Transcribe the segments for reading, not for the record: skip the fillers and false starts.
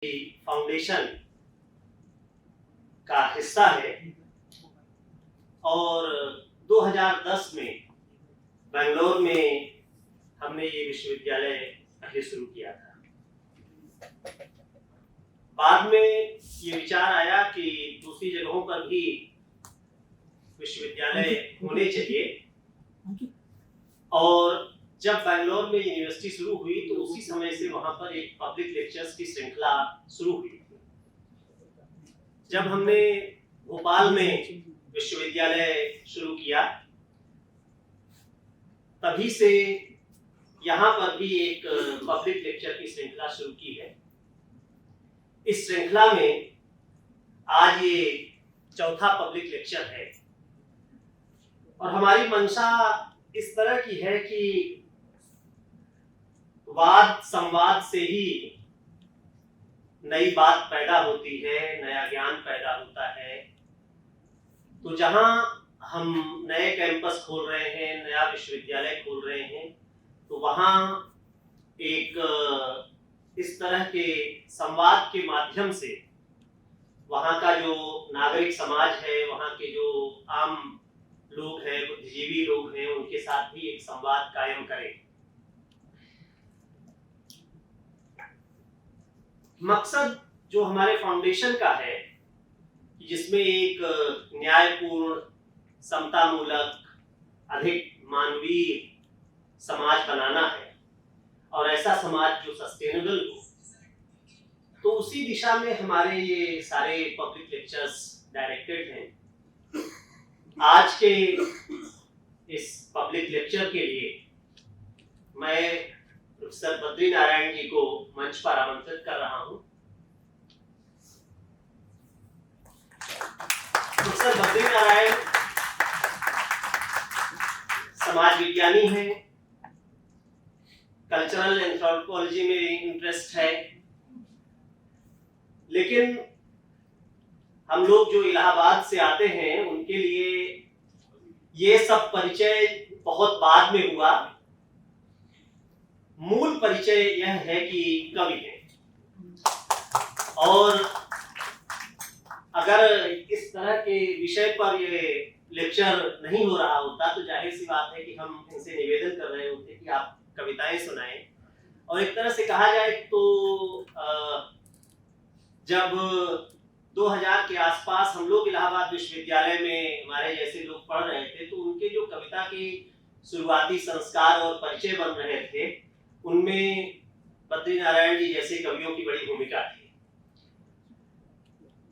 Foundation का हिस्सा है और 2010 में बेंगलोर में हमने ये विश्वविद्यालय पहले शुरू किया था। बाद में ये विचार आया कि दूसरी जगहों पर भी विश्वविद्यालय होने चाहिए और जब बेंगलोर में यूनिवर्सिटी शुरू हुई तो उसी समय से वहां पर एक पब्लिक लेक्चर्स की श्रृंखला शुरू हुई। जब हमने भोपाल में विश्वविद्यालय शुरू किया तभी से यहाँ पर भी एक पब्लिक लेक्चर की श्रृंखला शुरू की है। इस श्रृंखला में आज ये चौथा पब्लिक लेक्चर है और हमारी मंशा इस तरह की है कि वाद संवाद से ही नई बात पैदा होती है, नया ज्ञान पैदा होता है। तो जहां हम नए कैंपस खोल रहे हैं, नया विश्वविद्यालय खोल रहे हैं, तो वहां एक इस तरह के संवाद के माध्यम से वहां का जो नागरिक समाज है, वहां के जो आम लोग हैं, बुद्धिजीवी लोग हैं, उनके साथ भी एक संवाद कायम करें। मकसद जो हमारे फाउंडेशन का है, जिसमें एक न्यायपूर्ण, समतामूलक, अधिक मानवीय समाज बनाना है और ऐसा समाज जो सस्टेनेबल हो, तो उसी दिशा में हमारे ये सारे पब्लिक लेक्चर्स डायरेक्टेड हैं। आज के इस पब्लिक लेक्चर के लिए मैं प्रोफेसर बद्री नारायण जी को मंच पर आमंत्रित कर रहा हूं। प्रोफेसर बद्री नारायण समाज विज्ञानी हैं, कल्चरल एंथ्रोपोलॉजी में इंटरेस्ट है, लेकिन हम लोग जो इलाहाबाद से आते हैं उनके लिए ये सब परिचय बहुत बाद में हुआ। मूल परिचय यह है कि कवि हैं और अगर इस तरह के विषय पर ये लेक्चर नहीं हो रहा होता तो जाहिर सी बात है कि हम इनसे निवेदन कर रहे होते कि आप कविताएं सुनाएं। और एक तरह से कहा जाए तो जब 2000 के आसपास हम लोग इलाहाबाद विश्वविद्यालय में हमारे जैसे लोग पढ़ रहे थे तो उनके जो कविता के शुरुआती संस्कार और परिचय बन रहे थे, उनमें बद्री नारायण जी जैसे कवियों की बड़ी भूमिका थी।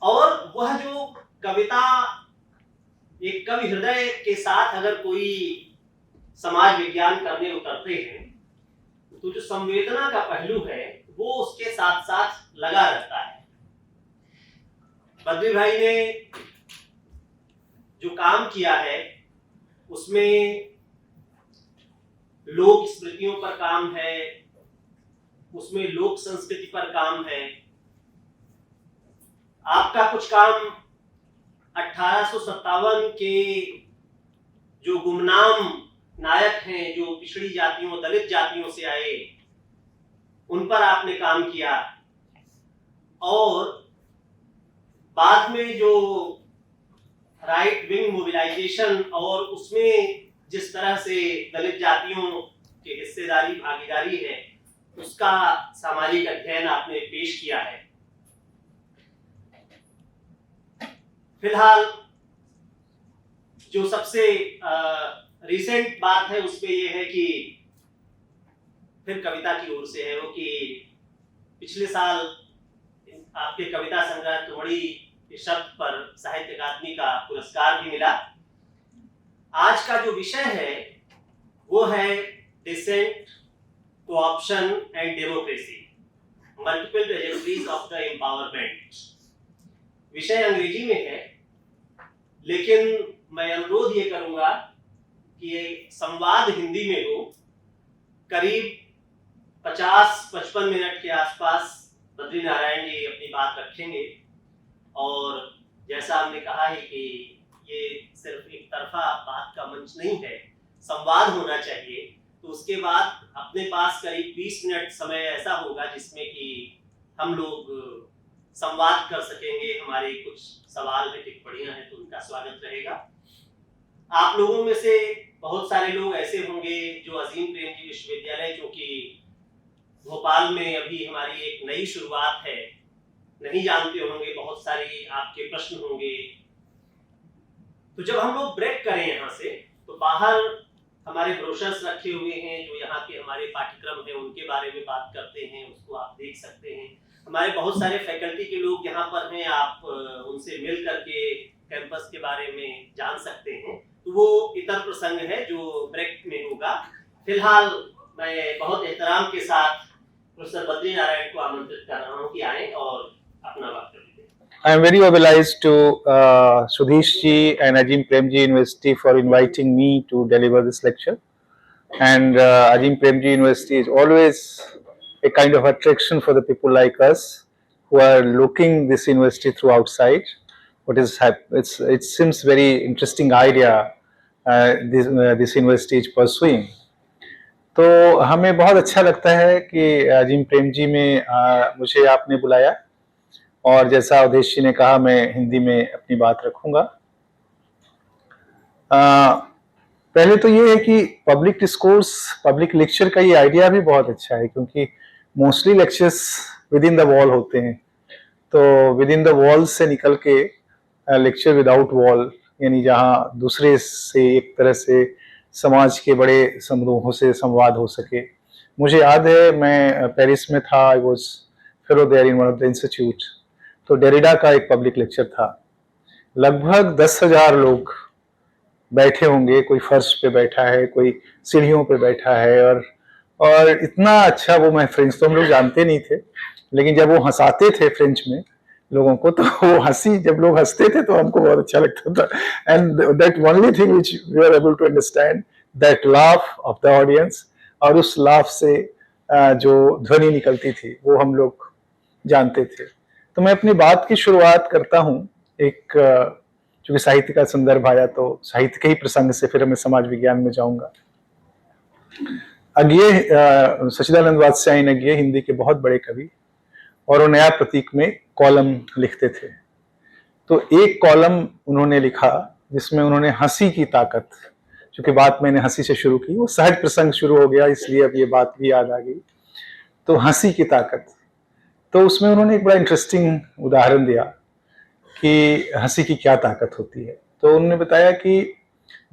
और वह जो कविता एक कवि हृदय के साथ अगर कोई समाज विज्ञान करने उतरते हैं तो जो संवेदना का पहलू है वो उसके साथ साथ लगा रहता है। बद्री भाई ने जो काम किया है उसमें लोक स्मृतियों पर काम है, उसमें लोक संस्कृति पर काम है। आपका कुछ काम 1857 के जो गुमनाम नायक हैं, जो पिछड़ी जातियों, दलित जातियों से आए, उन पर आपने काम किया। और बाद में जो राइट विंग मोबिलाइजेशन और उसमें जिस तरह से दलित जातियों की हिस्सेदारी, भागीदारी है, उसका सामाजिक अध्ययन आपने पेश किया है। फिलहाल जो सबसे रिसेंट बात है उसमें यह है कि फिर कविता की ओर से है वो कि पिछले साल आपके कविता संग्रह तुमड़ी शब्द पर साहित्य अकादमी का पुरस्कार भी मिला। आज का जो विषय है वो है dissent, cooption and democracy, multiple trajectories of the empowerment. विषय अंग्रेजी में है, लेकिन मैं अनुरोध ये करूंगा कि ये संवाद हिंदी में हो। करीब 50-55 मिनट के आसपास बद्री नारायण जी अपनी बात रखेंगे और जैसा हमने कहा है कि ये सिर्फ एक तरफा बात का मंच नहीं है, संवाद होना चाहिए। तो उसके बाद अपने पास करीब 20 मिनट समय ऐसा होगा जिसमें कि हम लोग संवाद कर सकेंगे। हमारे कुछ सवाल है, टिप्पणियां हैं, तो उनका स्वागत रहेगा। आप लोगों में से बहुत सारे लोग ऐसे होंगे जो अजीम प्रेमजी विश्वविद्यालय, जो कि भोपाल में अभी हमारी एक नई शुरुआत है, नहीं जानते होंगे। बहुत सारी आपके प्रश्न होंगे। तो जब हम लोग ब्रेक करें यहाँ से, तो बाहर हमारे ब्रोशर्स रखे हुए हैं जो यहाँ के हमारे पाठ्यक्रम हैं उनके बारे में बात करते हैं, उसको आप देख सकते हैं। हमारे बहुत सारे फैकल्टी के लोग यहाँ पर हैं, आप उनसे मिल करके कैंपस के बारे में जान सकते हैं। तो वो इतर प्रसंग है जो ब्रेक में होगा। फिलहाल मैं बहुत एहतराम के साथ प्रोफेसर बद्री नारायण को आमंत्रित कर रहा हूँ कि आए और अपना वक्तव्य दें। I am very obliged to Sudhish ji and Ajim Premji University for inviting me to deliver this lecture. And Ajim Premji University is always a kind of attraction for the people like us who are looking this university through outside. It seems very interesting idea this university is pursuing. तो हमें बहुत अच्छा लगता है कि अजीम प्रेमजी में मुझे आपने बुलाया, और जैसा अवधेश जी ने कहा मैं हिंदी में अपनी बात रखूंगा। पहले तो ये है कि पब्लिक डिस्कोर्स, पब्लिक लेक्चर का ये आइडिया भी बहुत अच्छा है, क्योंकि mostly lectures with in the wall होते हैं। तो विद इन द वॉल से निकल के लेक्चर विदाउट वॉल, यानी जहाँ दूसरे से एक तरह से समाज के बड़े समूहों से संवाद हो सके। मुझे याद है मैं पेरिस में था, I was fellow there in one of the institute. तो डेरिडा का एक पब्लिक लेक्चर था, लगभग 10,000 लोग बैठे होंगे, कोई फर्श पे बैठा है, कोई सीढ़ियों पे बैठा है, और इतना अच्छा वो, मैं फ्रेंच तो हम लोग जानते नहीं थे, लेकिन जब वो हंसाते थे फ्रेंच में लोगों को, तो वो हंसी, जब लोग हंसते थे तो हमको बहुत अच्छा लगता था। And that only thing which we are able to understand, that laugh of the audience, और उस लाफ से जो ध्वनि निकलती थी वो हम लोग जानते थे। तो मैं अपनी बात की शुरुआत करता हूँ, एक चूंकि साहित्य का संदर्भ आया तो साहित्य के ही प्रसंग से, फिर मैं समाज विज्ञान में जाऊंगा। अज्ञेय, सच्चिदानंद वात्स्यायन अज्ञेय हिंदी के बहुत बड़े कवि, और वो नया प्रतीक में कॉलम लिखते थे। तो एक कॉलम उन्होंने लिखा जिसमें उन्होंने हंसी की ताकत, चूंकि बात मैंने हंसी से शुरू की, वो सहज प्रसंग शुरू हो गया इसलिए अब ये बात भी याद आ गई। तो हंसी की ताकत, तो उसमें उन्होंने एक बड़ा इंटरेस्टिंग उदाहरण दिया कि हंसी की क्या ताकत होती है। तो उन्होंने बताया कि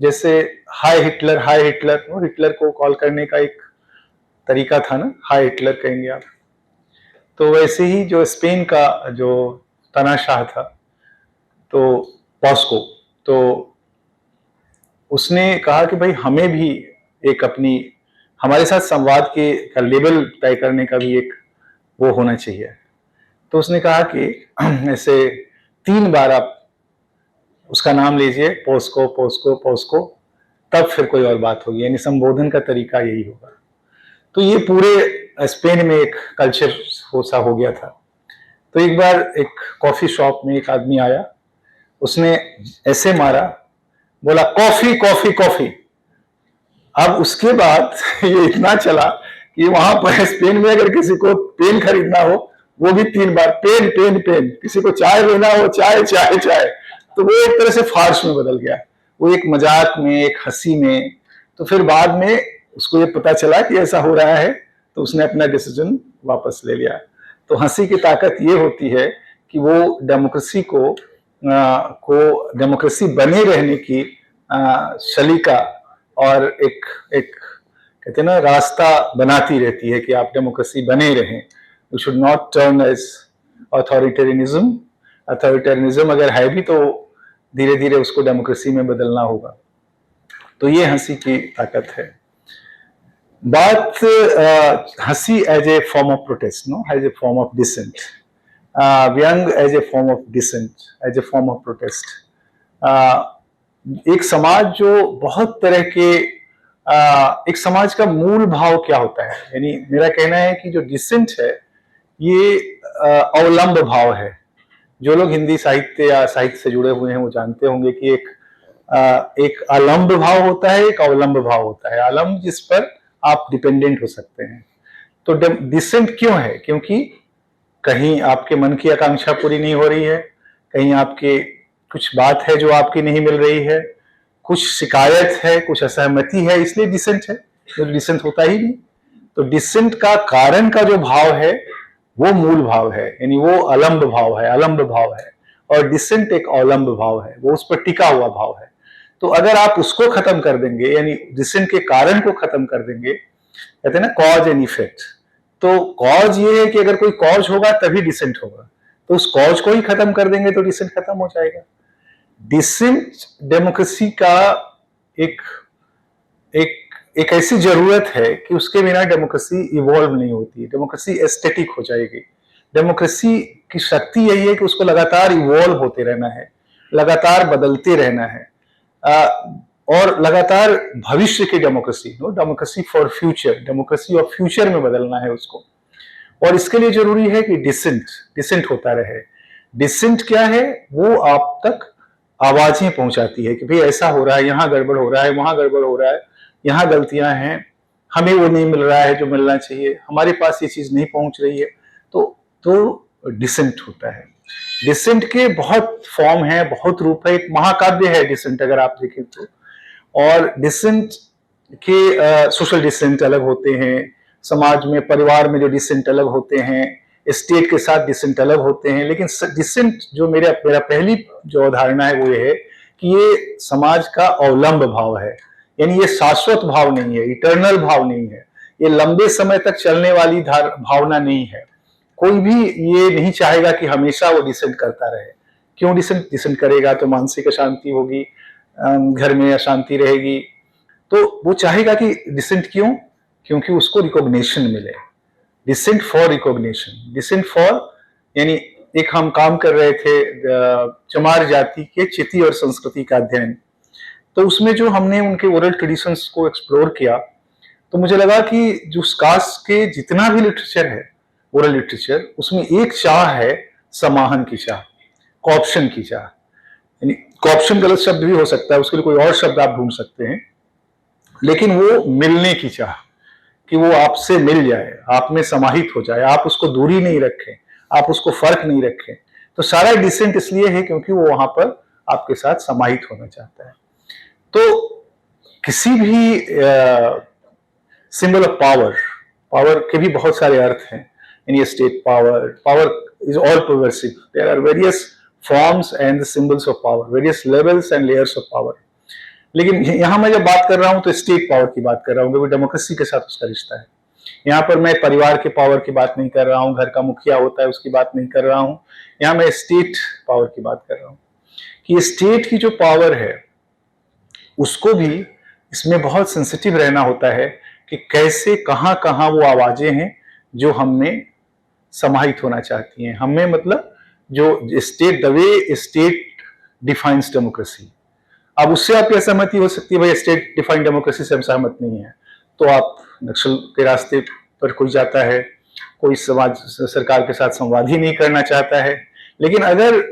जैसे हाय हिटलर, हाय हिटलर, वो हिटलर को कॉल करने का एक तरीका था ना, हाय हिटलर कहेंगे आप। तो वैसे ही जो स्पेन का जो तानाशाह था, तो पॉस्को, तो उसने कहा कि भाई हमें भी एक अपनी, हमारे साथ संवाद के का लेवल तय करने का भी एक वो होना चाहिए। तो उसने कहा कि ऐसे 3 बार आप उसका नाम लीजिए, पोस्को पोस्को पोस्को, तब फिर कोई और बात होगी, यानी संबोधन का तरीका यही होगा। तो ये पूरे स्पेन में एक कल्चर सा हो गया था। तो एक बार एक कॉफी शॉप में एक आदमी आया, उसने ऐसे मारा, बोला कॉफी कॉफी कॉफी। अब उसके बाद ये इतना चला कि वहां पर स्पेन में अगर किसी को पेन खरीदना हो, वो भी 3 बार पेन पेन पेन, किसी को चाय लेना हो, चाय चाय चाय। तो वो एक तरह से फार्स में बदल गया, वो एक मजाक में, एक हंसी में। तो फिर बाद में उसको ये पता चला कि ऐसा हो रहा है, तो उसने अपना डिसीजन वापस ले लिया। तो हंसी की ताकत ये होती है कि वो डेमोक्रेसी को डेमोक्रेसी बने रहने की सलीका और एक कहते हैं ना, रास्ता बनाती रहती है कि आप डेमोक्रेसी बने रहें। You should not turn as authoritarianism. Authoritarianism अगर है भी तो धीरे धीरे उसको डेमोक्रेसी में बदलना होगा। तो ये हंसी की ताकत है। बात हंसी as a form of protest, no, as a form of dissent, व्यंग as a form of dissent, as a form of protest. एक समाज जो बहुत तरह के एक समाज का मूल भाव क्या होता है, यानी मेरा कहना है कि जो डिसेंट है ये अवलंब भाव है। जो लोग हिंदी साहित्य या साहित्य से जुड़े हुए हैं वो जानते होंगे कि एक अलंब भाव होता है, एक अवलंब भाव होता है। अलंब जिस पर आप डिपेंडेंट हो सकते हैं। तो डिसेंट क्यों है? क्योंकि कहीं आपके मन की आकांक्षा पूरी नहीं हो रही है, कहीं आपके कुछ बात है जो आपकी नहीं मिल रही है, कुछ शिकायत है, कुछ असहमति है, इसलिए डिसेंट है। तो डिसेंट होता ही नहीं। तो डिसेंट का कारण का जो भाव है वो मूल भाव है, यानी वो अलम्ब भाव है, अलम्ब भाव है, और डिसेंट एक अवलंब भाव है, वो उस पर टिका हुआ भाव है। तो अगर आप उसको खत्म कर देंगे, यानी डिसेंट के कारण को खत्म कर देंगे, कहते हैं ना कॉज एंड इफेक्ट, तो कॉज ये है कि अगर कोई कॉज होगा तभी डिसेंट होगा, तो उस कॉज को ही खत्म कर देंगे तो डिसेंट खत्म हो जाएगा। डिसेंट डेमोक्रेसी का एक एक एक ऐसी जरूरत है कि उसके बिना डेमोक्रेसी इवॉल्व नहीं होती है, डेमोक्रेसी एस्थेटिक हो जाएगी। डेमोक्रेसी की शक्ति यही है कि उसको लगातार इवॉल्व होते रहना है, लगातार बदलते रहना है, और लगातार भविष्य की democracy, democracy for future, democracy of future में बदलना है उसको। और इसके लिए जरूरी है कि डिसेंट होता रहे। डिसेंट क्या है? वो आप तक आवाजें पहुंचाती है कि भाई ऐसा हो रहा है, यहाँ गड़बड़ हो रहा है, वहां गड़बड़ हो रहा है, यहाँ गलतियां हैं, हमें वो नहीं मिल रहा है जो मिलना चाहिए, हमारे पास ये चीज नहीं पहुंच रही है, तो डिसेंट होता है। डिसेंट के बहुत फॉर्म है, बहुत रूप है, एक महाकाव्य है डिसेंट अगर आप देखें तो। और डिसेंट के सोशल डिसेंट अलग होते हैं, समाज में परिवार में जो डिसेंट अलग होते हैं, स्टेट के साथ डिसेंट अलग होते हैं, लेकिन डिसेंट जो मेरा पहली जो अवधारणा है वो ये है कि ये समाज का अवलंब भाव है, यानी ये शाश्वत भाव नहीं है, इटर्नल भाव नहीं है, ये लंबे समय तक चलने वाली भावना नहीं है। कोई भी ये नहीं चाहेगा कि हमेशा वो डिसेंट करता रहे। क्यों डिसेंट करेगा? तो मानसिक अशांति होगी, घर में अशांति रहेगी, तो वो चाहेगा कि डिसेंट क्यों? क्योंकि उसको रिकॉग्निशन मिले। Dissent for recognition, dissent for, यानी एक हम काम कर रहे थे चमार जाति के चिति और संस्कृति का अध्ययन, तो उसमें जो हमने उनके ओरल ट्रेडिशंस को एक्सप्लोर किया, तो मुझे लगा कि जो उस कास्ट के जितना भी लिटरेचर है, ओरल लिटरेचर, उसमें एक चाह है समाहन की चाह, कॉप्शन की चाह। यानी कॉप्शन गलत शब्द भी हो सकता है, उसके लिए कोई और शब्द आप ढूंढ सकते हैं, लेकिन वो मिलने की चाह, कि वो आपसे मिल जाए, आप में समाहित हो जाए, आप उसको दूरी नहीं रखें, आप उसको फर्क नहीं रखें। तो सारा डिसेंट इसलिए है क्योंकि वो वहां पर आपके साथ समाहित होना चाहता है। तो किसी भी सिंबल ऑफ पावर के भी बहुत सारे अर्थ हैं। यानी state power is all pervasive, there are various forms and symbols of power, various levels and layers of power. लेकिन यहां मैं जब बात कर रहा हूं तो स्टेट पावर की बात कर रहा हूं, क्योंकि डेमोक्रेसी के साथ उसका रिश्ता है। यहाँ पर मैं परिवार के पावर की बात नहीं कर रहा हूं, घर का मुखिया होता है उसकी बात नहीं कर रहा हूं, यहाँ मैं स्टेट पावर की बात कर रहा हूं कि स्टेट की जो पावर है उसको भी इसमें बहुत सेंसिटिव रहना होता है कि कैसे कहां कहां वो आवाजें हैं जो हमें समाहित होना चाहती हैं। हमें मतलब जो state, the way state defines democracy. अब उससे आपकी असहमति हो सकती है, भाई स्टेट डिफाइंड डेमोक्रेसी से हम सहमत नहीं है, तो आप नक्सल के रास्ते पर कोई जाता है, कोई समाज सरकार के साथ संवाद ही नहीं करना चाहता है। लेकिन अगर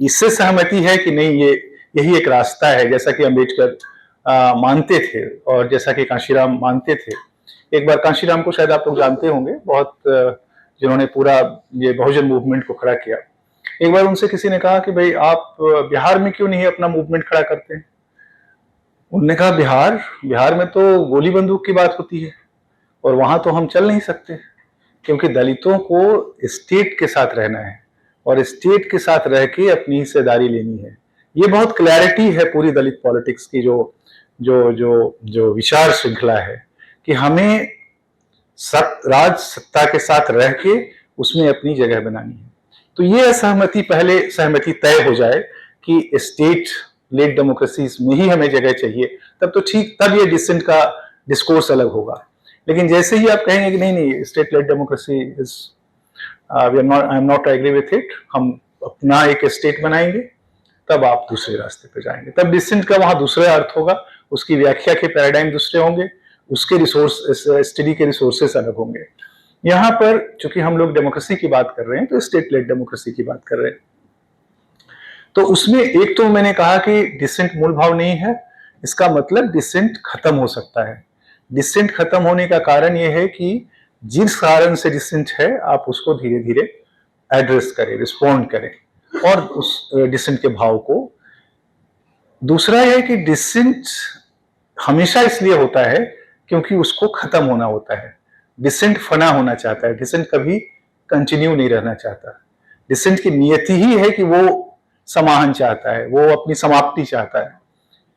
इससे सहमति है कि नहीं, ये यही एक रास्ता है, जैसा कि अम्बेडकर मानते थे और जैसा कि कांशीराम मानते थे। एक बार कांशीराम को शायद आप लोग जानते होंगे, बहुत जिन्होंने पूरा ये बहुजन मूवमेंट को खड़ा किया। एक बार उनसे किसी ने कहा कि भाई आप बिहार में क्यों नहीं अपना मूवमेंट खड़ा करते हैं? उन्होंने कहा बिहार में तो गोली बंदूक की बात होती है और वहां तो हम चल नहीं सकते, क्योंकि दलितों को स्टेट के साथ रहना है और स्टेट के साथ रह के अपनी हिस्सेदारी लेनी है। ये बहुत क्लैरिटी है पूरी दलित पॉलिटिक्स की, जो विचार श्रृंखला है कि हमें राज सत्ता के साथ रह के उसमें अपनी जगह बनानी है। तो ये असहमति, पहले सहमति तय हो जाए कि स्टेट लेड डेमोक्रेसीज में ही हमें जगह चाहिए, तब तो ठीक, तब ये डिसेंट का डिस्कोर्स अलग होगा। लेकिन जैसे ही आप कहेंगे कि नहीं state led democracy is I am not agree with it, हम अपना एक स्टेट बनाएंगे, तब आप दूसरे रास्ते पे जाएंगे। तब डिसेंट का वहां दूसरा अर्थ होगा, उसकी व्याख्या के पैराडाइम दूसरे होंगे, उसके रिसोर्स, स्टडी के रिसोर्सेस अलग होंगे। यहाँ पर चूंकि हम लोग डेमोक्रेसी की बात कर रहे हैं तो स्टेट लेड डेमोक्रेसी की बात कर रहे हैं, तो उसमें एक तो मैंने कहा कि डिसेंट मूल भाव नहीं है, इसका मतलब डिसेंट खत्म हो सकता है। डिसेंट खत्म होने का कारण यह है कि जिस कारण से डिसेंट है आप उसको धीरे धीरे एड्रेस करे, रिस्पॉन्ड करे और उस डिसेंट के भाव को। दूसरा यह है कि डिसेंट हमेशा इसलिए होता है क्योंकि उसको खत्म होना होता है। डिसेंट फना होना चाहता है, डिसेंट कभी कंटिन्यू नहीं रहना चाहता। डिसेंट की नियति ही है कि वो समाहन चाहता है, वो अपनी समाप्ति चाहता है।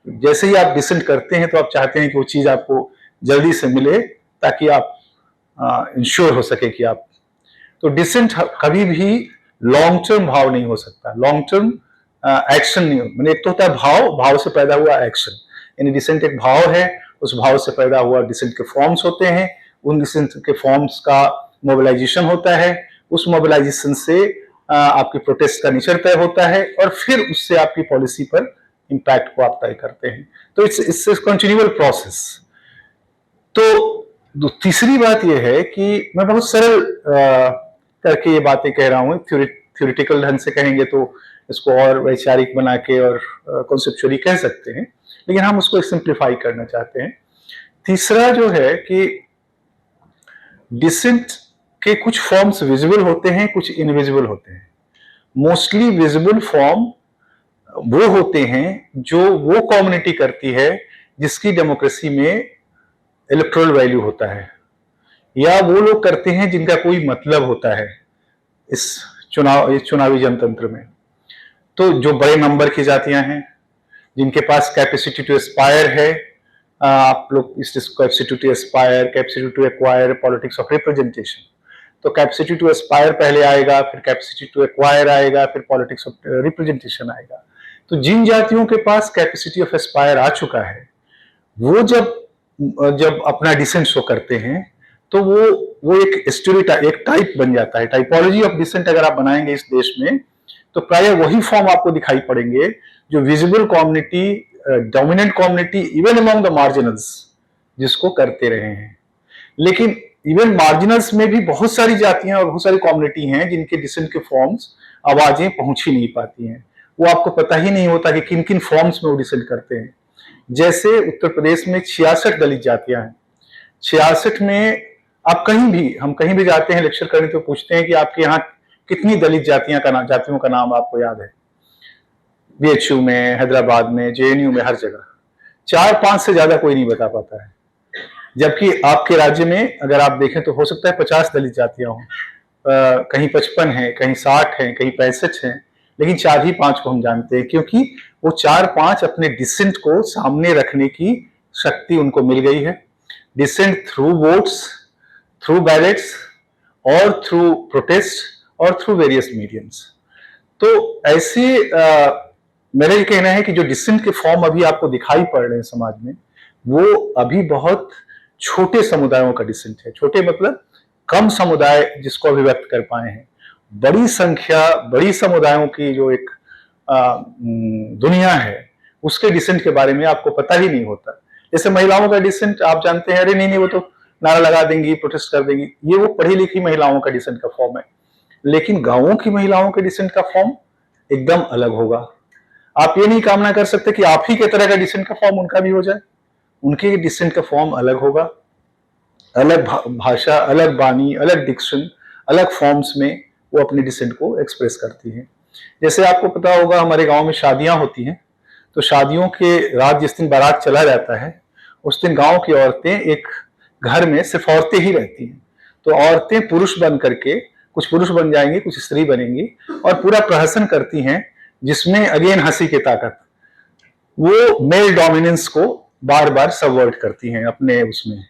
जैसे ही आप डिसेंट करते हैं तो आप चाहते हैं कि वो चीज आपको जल्दी से मिले ताकि आप इंश्योर हो सके कि आप, तो डिसेंट कभी भी लॉन्ग टर्म भाव नहीं हो सकता, लॉन्ग टर्म एक्शन नहीं हो। मैंने एक तो होता है भाव, भाव से पैदा हुआ एक्शन, यानी डिसेंट एक भाव है, उस भाव से पैदा हुआ डिसेंट के फॉर्म्स होते हैं, उन डिसेंट के फॉर्म्स का मोबिलाइजेशन होता है, उस मोबिलाइजेशन से आपकी प्रोटेस्ट का नेचर तय होता है और फिर उससे आपकी पॉलिसी पर इम्पैक्ट को आप तय करते हैं। तो इट्स कंटिन्यूअल प्रोसेस। तो तीसरी बात यह है कि मैं बहुत सरल करके ये बातें कह रहा हूँ, थ्योरेटिकल ढंग से कहेंगे तो इसको और वैचारिक बना के और कॉन्सेप्चुअली कह सकते हैं, लेकिन हम उसको सिंप्लीफाई करना चाहते हैं। तीसरा जो है कि डिसेंट के कुछ फॉर्म्स विजिबल होते हैं, कुछ इनविजिबल होते हैं। मोस्टली विजिबल फॉर्म वो होते हैं जो वो कम्युनिटी करती है जिसकी डेमोक्रेसी में इलेक्टोरल वैल्यू होता है, या वो लोग करते हैं जिनका कोई मतलब होता है इस चुनावी जनतंत्र में। तो जो बड़े नंबर की जातियां हैं, जिनके पास कैपेसिटी टू एस्पायर है, आप लोग इस capacity to aspire, capacity to acquire, politics of representation, तो कैपेसिटी टू एस्पायर पहले आएगा, फिर कैपेसिटी टू एक्वायर आएगा, फिर पॉलिटिक्स ऑफ रिप्रेजेंटेशन आएगा। तो जिन जातियों के पास कैपेसिटी ऑफ एस्पायर आ चुका है, वो जब अपना डिसेंट शो करते हैं तो वो एक टाइप बन जाता है। टाइपोलॉजी ऑफ डिसेंट अगर आप बनाएंगे इस देश में तो प्राय वही फॉर्म आपको दिखाई पड़ेंगे जो visible community, dominant community even among the marginals जिसको करते रहे हैं। लेकिन इवन मार्जिनल्स में भी बहुत सारी जातियां और बहुत सारी कम्युनिटी हैं जिनके डिसेंट के फॉर्म्स, आवाजें पहुंच ही नहीं पाती हैं। वो आपको पता ही नहीं होता कि किन किन फॉर्म्स में वो डिसेंट करते हैं। जैसे उत्तर प्रदेश में 66 दलित जातियां हैं। 66 में आप हम कहीं भी जाते हैं लेक्चर करने तो पूछते हैं कि आपके यहाँ कितनी दलित जातियों का नाम आपको याद है? बीएचयू में, हैदराबाद में, जेएनयू में, हर जगह 4-5 से ज्यादा कोई नहीं बता पाता है। जबकि आपके राज्य में अगर आप देखें तो हो सकता है 50 दलित जातियां हों, कहीं 55 है, कहीं 60 है, कहीं 65 है, लेकिन 4 ही 5 को हम जानते हैं क्योंकि वो 4-5 अपने डिसेंट को सामने रखने की शक्ति उनको मिल गई है। Dissent through votes, through ballots और थ्रू प्रोटेस्ट और थ्रू वेरियस मीडियम्स। तो ऐसे मेरा ये कहना है कि जो डिसेंट के फॉर्म अभी आपको दिखाई पड़ रहे हैं समाज में, वो अभी बहुत छोटे समुदायों का डिसेंट है। छोटे मतलब कम समुदाय जिसको अभिव्यक्त कर पाए हैं। बड़ी संख्या, बड़ी समुदायों की जो एक दुनिया है उसके डिसेंट के बारे में आपको पता ही नहीं होता। जैसे महिलाओं का डिसेंट आप जानते हैं, अरे नहीं वो तो नारा लगा देंगी, प्रोटेस्ट कर देंगी, ये वो पढ़ी लिखी महिलाओं का डिसेंट का फॉर्म है। लेकिन गांवों की महिलाओं के डिसेंट का फॉर्म एकदम अलग होगा। आप ये नहीं कामना कर सकते कि आप ही के तरह का डिसेंट का फॉर्म उनका भी हो जाए। उनके डिसेंट का फॉर्म अलग होगा, अलग भाषा, अलग बानी, अलग डिक्शन, अलग फॉर्म्स में वो अपने डिसेंट को एक्सप्रेस करती हैं। जैसे आपको पता होगा हमारे गांव में शादियां होती हैं, तो शादियों के रात जिस दिन बारात चला जाता है उस दिन गांव की औरतें एक घर में सिर्फ औरतें ही रहती हैं। तो औरतें पुरुष बन करके, कुछ पुरुष बन जाएंगी, कुछ स्त्री बनेंगी और पूरा प्रहसन करती हैं जिसमें अगेन हंसी की ताकत, वो मेल डोमिनेंस को बार बार सबवर्ट करती हैं अपने उसमें।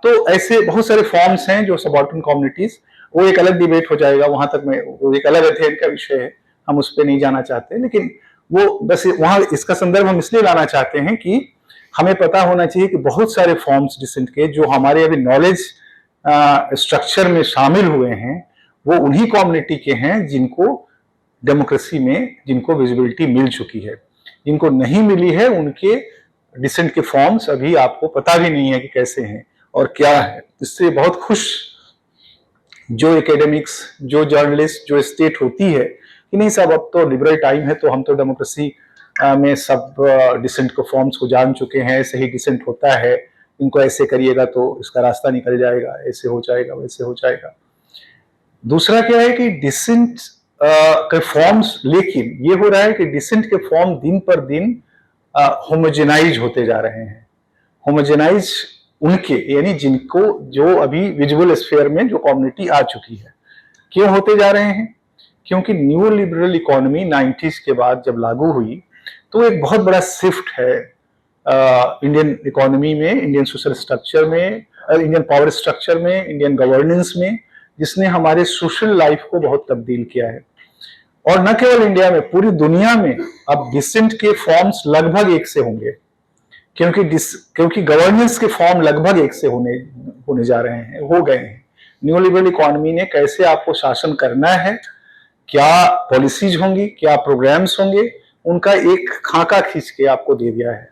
तो ऐसे बहुत सारे फॉर्म्स हैं जो सबऑर्डिनेट कम्युनिटीज, वो एक अलग डिबेट हो जाएगा, वहां तक वो एक अलग अध्ययन का विषय है, हम उस पर नहीं जाना चाहते। लेकिन वो बस वहां इसका संदर्भ हम इसलिए लाना चाहते हैं कि हमें पता होना चाहिए कि बहुत सारे फॉर्म्स डिसेंट के जो हमारे अभी नॉलेज स्ट्रक्चर में शामिल हुए हैं वो उन्हीं कम्युनिटी के हैं जिनको डेमोक्रेसी में, जिनको विजिबिलिटी मिल चुकी है। जिनको नहीं मिली है उनके डिसेंट के फॉर्म्स अभी आपको पता भी नहीं है कि कैसे हैं और क्या है। इससे बहुत खुश जो एकेडमिक्स, जो जर्नलिस्ट, जो स्टेट होती है कि नहीं साहब अब तो लिबरल टाइम है, तो हम तो डेमोक्रेसी में सब डिसेंट के फॉर्म्स को जान चुके हैं, ऐसे ही डिसेंट होता है, इनको ऐसे करिएगा तो इसका रास्ता निकल जाएगा, ऐसे हो जाएगा, वैसे हो जाएगा। दूसरा क्या है कि डिसेंट के फॉर्म्स, लेकिन ये हो रहा है कि डिसेंट के फॉर्म दिन पर दिन होमोजेनाइज होते जा रहे हैं। होमोजेनाइज उनके, यानी जिनको, जो अभी विजुअल स्फीयर में जो कम्युनिटी आ चुकी है। क्यों होते जा रहे हैं? क्योंकि न्यू लिबरल इकोनॉमी 90s के बाद जब लागू हुई तो एक बहुत बड़ा शिफ्ट है इंडियन इकोनॉमी में, इंडियन सोशल स्ट्रक्चर में, इंडियन पावर स्ट्रक्चर में, इंडियन गवर्नेंस में, जिसने हमारे सोशल लाइफ को बहुत तब्दील किया है। और न केवल इंडिया में, पूरी दुनिया में अब डिसेंट के फॉर्म्स लगभग एक से होंगे, क्योंकि गवर्नेंस के फॉर्म लगभग एक से होने जा रहे हैं, हो गए हैं। न्यू लिबरल इकोनॉमी ने कैसे आपको शासन करना है, क्या पॉलिसीज होंगी, क्या प्रोग्राम्स होंगे, उनका एक खाका खींच के आपको दे दिया है।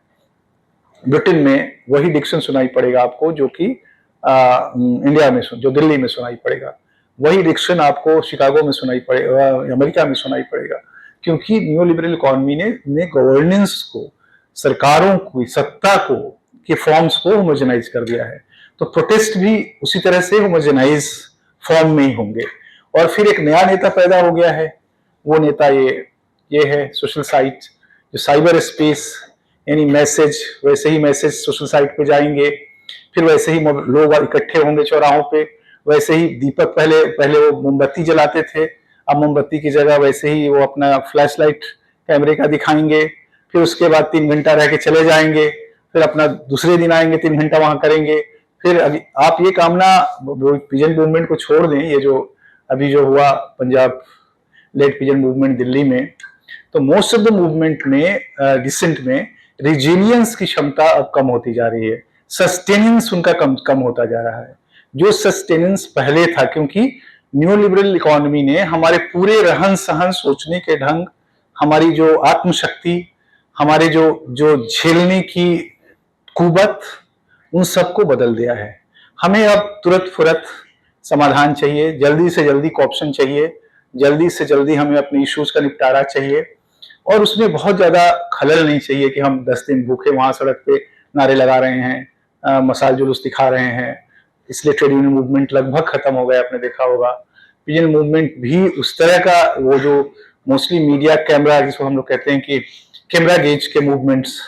ब्रिटेन में वही डिक्शन सुनाई पड़ेगा आपको जो कि इंडिया में, जो दिल्ली में सुनाई पड़ेगा, वही डिक्शन आपको शिकागो में सुनाई पड़ेगा, अमेरिका में सुनाई पड़ेगा, क्योंकि न्यू लिबरल इकोनॉमी ने गवर्नेंस को, सरकारों की सत्ता को, के फॉर्म्स को होमोजेनाइज कर दिया है। तो प्रोटेस्ट भी उसी तरह से होमोजेनाइज फॉर्म में ही होंगे। और फिर एक नया नेता पैदा हो गया है, वो नेता ये है सोशल साइट, जो साइबर स्पेस, यानी मैसेज, वैसे ही मैसेज सोशल साइट पे जाएंगे, फिर वैसे ही लोग इकट्ठे होंगे चौराहों पे, वैसे ही दीपक, पहले वो मोमबत्ती जलाते थे, अब मोमबत्ती की जगह वैसे ही वो अपना फ्लैश लाइट कैमरे का दिखाएंगे, फिर उसके बाद 3 घंटा रह के चले जाएंगे, फिर अपना दूसरे दिन आएंगे, 3 घंटा वहां करेंगे। फिर आप ये कामना पिजन मूवमेंट को छोड़ दें, ये जो अभी जो हुआ Punjab led peasant movement Delhi में, तो मोस्ट ऑफ द मूवमेंट में, डिसेंट में, रिजिलियंस की क्षमता अब कम होती जा रही है, सस्टेनेंस उनका कम होता जा रहा है। जो सस्टेनेंस पहले था, क्योंकि न्यू लिबरल इकोनॉमी ने हमारे पूरे रहन सहन, सोचने के ढंग, हमारी जो आत्मशक्ति, हमारे जो झेलने की कुवत, उन सबको बदल दिया है। हमें अब तुरंत फुरत समाधान चाहिए, जल्दी से जल्दी ऑप्शन चाहिए, जल्दी से जल्दी हमें अपने इश्यूज का निपटारा चाहिए, और उसमें बहुत ज्यादा खलल नहीं चाहिए कि हम 10 दिन भूखे वहां सड़क पे नारे लगा रहे हैं, मसाल जुलूस दिखा रहे हैं। इसलिए ट्रेड यूनियन मूवमेंट लगभग खत्म हो गया, आपने देखा होगा। पिजन मूवमेंट भी उस तरह का, वो जो मोस्टली मीडिया कैमरा, जिसको हम लोग कहते हैं कि कैमरा गेज के मूवमेंट्स,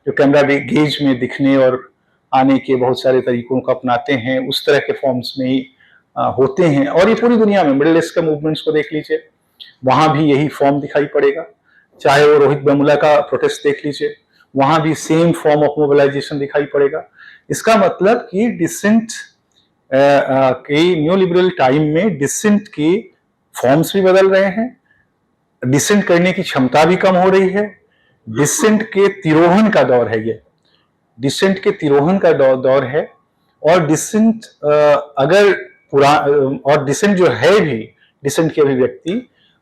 जो कैमरा गेज में दिखने और आने के बहुत सारे तरीकों को अपनाते हैं, उस तरह के फॉर्म्स में ही होते हैं। और ये पूरी दुनिया में मिडिल ईस्ट के मूवमेंट्स को देख लीजिए, वहां भी यही फॉर्म दिखाई पड़ेगा। चाहे वो रोहित वेमुला का प्रोटेस्ट देख लीजिए, वहां भी सेम फॉर्म ऑफ मोबिलाइजेशन दिखाई पड़ेगा। इसका मतलब कि डिसेंट की न्यू लिबरल टाइम में डिसेंट की फॉर्म्स भी बदल रहे हैं, डिसेंट करने की क्षमता भी कम हो रही है। डिसेंट के तिरोहन का दौर है ये, डिसेंट के तिरोहन का दौर है। और डिसेंट अगर और डिसेंट जो है भी, डिसेंट के अभिव्यक्ति,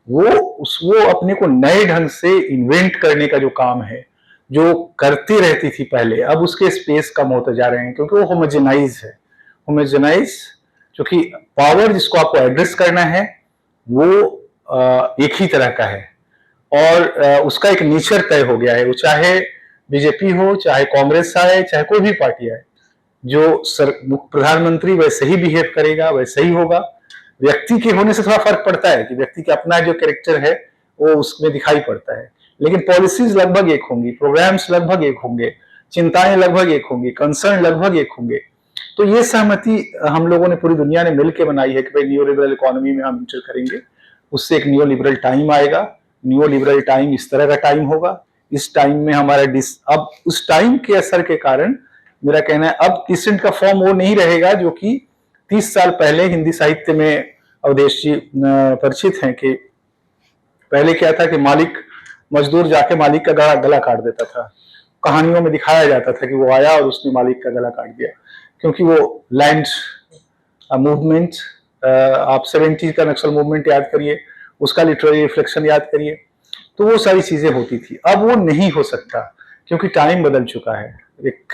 वो अपने को नए ढंग से इन्वेंट करने का जो काम है, जो करती रहती थी पहले, अब उसके स्पेस कम होते जा रहे हैं, क्योंकि वो होमोजेनाइज है। होमोजेनाइज, क्योंकि पावर जिसको आपको एड्रेस करना है वो एक ही तरह का है, और उसका एक नेचर तय हो गया है। वो चाहे बीजेपी हो, चाहे कांग्रेस आए, चाहे कोई भी पार्टी आए, जो प्रधानमंत्री वैसे ही बिहेव करेगा, वैसे ही होगा। व्यक्ति के होने से थोड़ा फर्क पड़ता है कि व्यक्ति का अपना जो कैरेक्टर है वो उसमें दिखाई पड़ता है, लेकिन पॉलिसीज लगभग एक होंगी, प्रोग्राम्स लगभग एक होंगे, चिंताएं लगभग एक होंगी, कंसर्न लगभग एक होंगे। तो ये सहमति हम लोगों ने, पूरी दुनिया ने मिलकर बनाई है कि भाई न्यू लिबरल इकोनॉमी में हम इंटर करेंगे, उससे एक न्यू लिबरल टाइम आएगा। न्यू लिबरल टाइम इस तरह का टाइम होगा, इस टाइम में हमारा अब उस टाइम के असर के कारण मेरा कहना है, अब डिसेंट का फॉर्म वो नहीं रहेगा जो कि 30 साल पहले हिंदी साहित्य में अवधेश जी परिचित हैं कि पहले क्या था कि मालिक, मजदूर जाके मालिक का गला काट देता था। कहानियों में दिखाया जाता था कि वो आया और उसने मालिक का गला काट दिया, क्योंकि वो लैंड मूवमेंट, आप 70 का नक्सल मूवमेंट याद करिए, उसका लिटरेरी रिफ्लेक्शन याद करिए, तो वो सारी चीजें होती थी। अब वो नहीं हो सकता, क्योंकि टाइम बदल चुका है एक।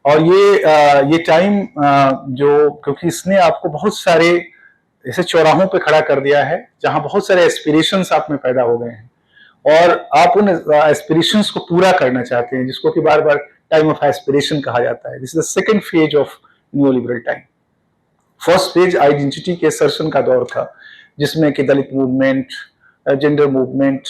और ये टाइम जो, क्योंकि इसने आपको बहुत सारे ऐसे चौराहों पे खड़ा कर दिया है जहां बहुत सारे एस्पिरेशंस आप में पैदा हो गए हैं, और आप उन एस्पिरेशंस को पूरा करना चाहते हैं, जिसको कि बार बार टाइम ऑफ एस्पिरेशन कहा जाता है। This is the second phase of new liberal time. First page identity के सर्शन का दौर था, जिसमें कि दलित मूवमेंट, जेंडर मूवमेंट,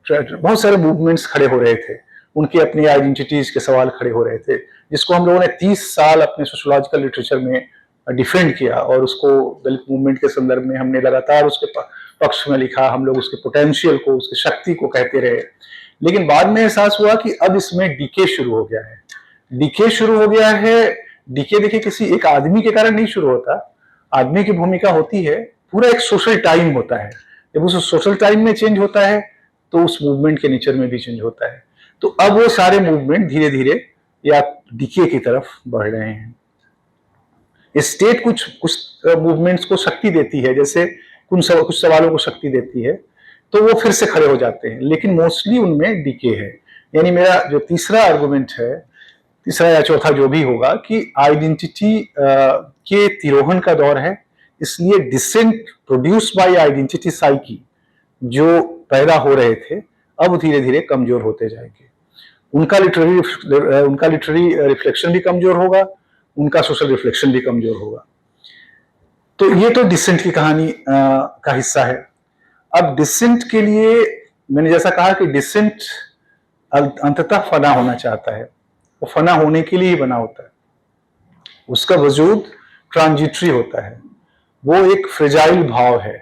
बहुत सारे मूवमेंट्स खड़े हो रहे थे, उनकी अपनी आइडेंटिटीज के सवाल खड़े हो रहे थे, जिसको हम लोगों ने 30 साल अपने सोशोलॉजिकल लिटरेचर में डिफेंड किया, और उसको दलित मूवमेंट के संदर्भ में हमने लगातार उसके पक्ष में लिखा, हम लोग उसके पोटेंशियल को, उसकी शक्ति को कहते रहे। लेकिन बाद में एहसास हुआ कि अब इसमें डीके शुरू हो गया है, डीके शुरू हो गया है। डीके देखिए किसी एक आदमी के कारण नहीं शुरू होता, आदमी की भूमिका होती है, पूरा एक सोशल टाइम होता है, जब उस सोशल टाइम में चेंज होता है तो उस मूवमेंट के नेचर में भी चेंज होता है। तो अब वो सारे मूवमेंट धीरे धीरे या डीके की तरफ बढ़ रहे हैं। स्टेट कुछ मूवमेंट्स को शक्ति देती है, जैसे कुछ सवालों को शक्ति देती है, तो वो फिर से खड़े हो जाते हैं, लेकिन मोस्टली उनमें डीके है। यानी मेरा जो तीसरा आर्गुमेंट है, तीसरा या चौथा जो भी होगा, कि आइडेंटिटी के तिरोहन का दौर है, इसलिए dissent produced by identity psyche जो पैदा हो रहे थे अब धीरे धीरे कमजोर होते जाएंगे। उनका लिटरेरी रिफ्लेक्शन भी कमजोर होगा, उनका सोशल रिफ्लेक्शन भी कमजोर होगा। तो ये तो डिसेंट की कहानी का हिस्सा है। अब डिसेंट के लिए मैंने जैसा कहा कि डिसेंट अंततः फना होना चाहता है, वो फना होने के लिए ही बना होता है, उसका वजूद ट्रांजिटरी होता है, वो एक फ्रेजाइल भाव है,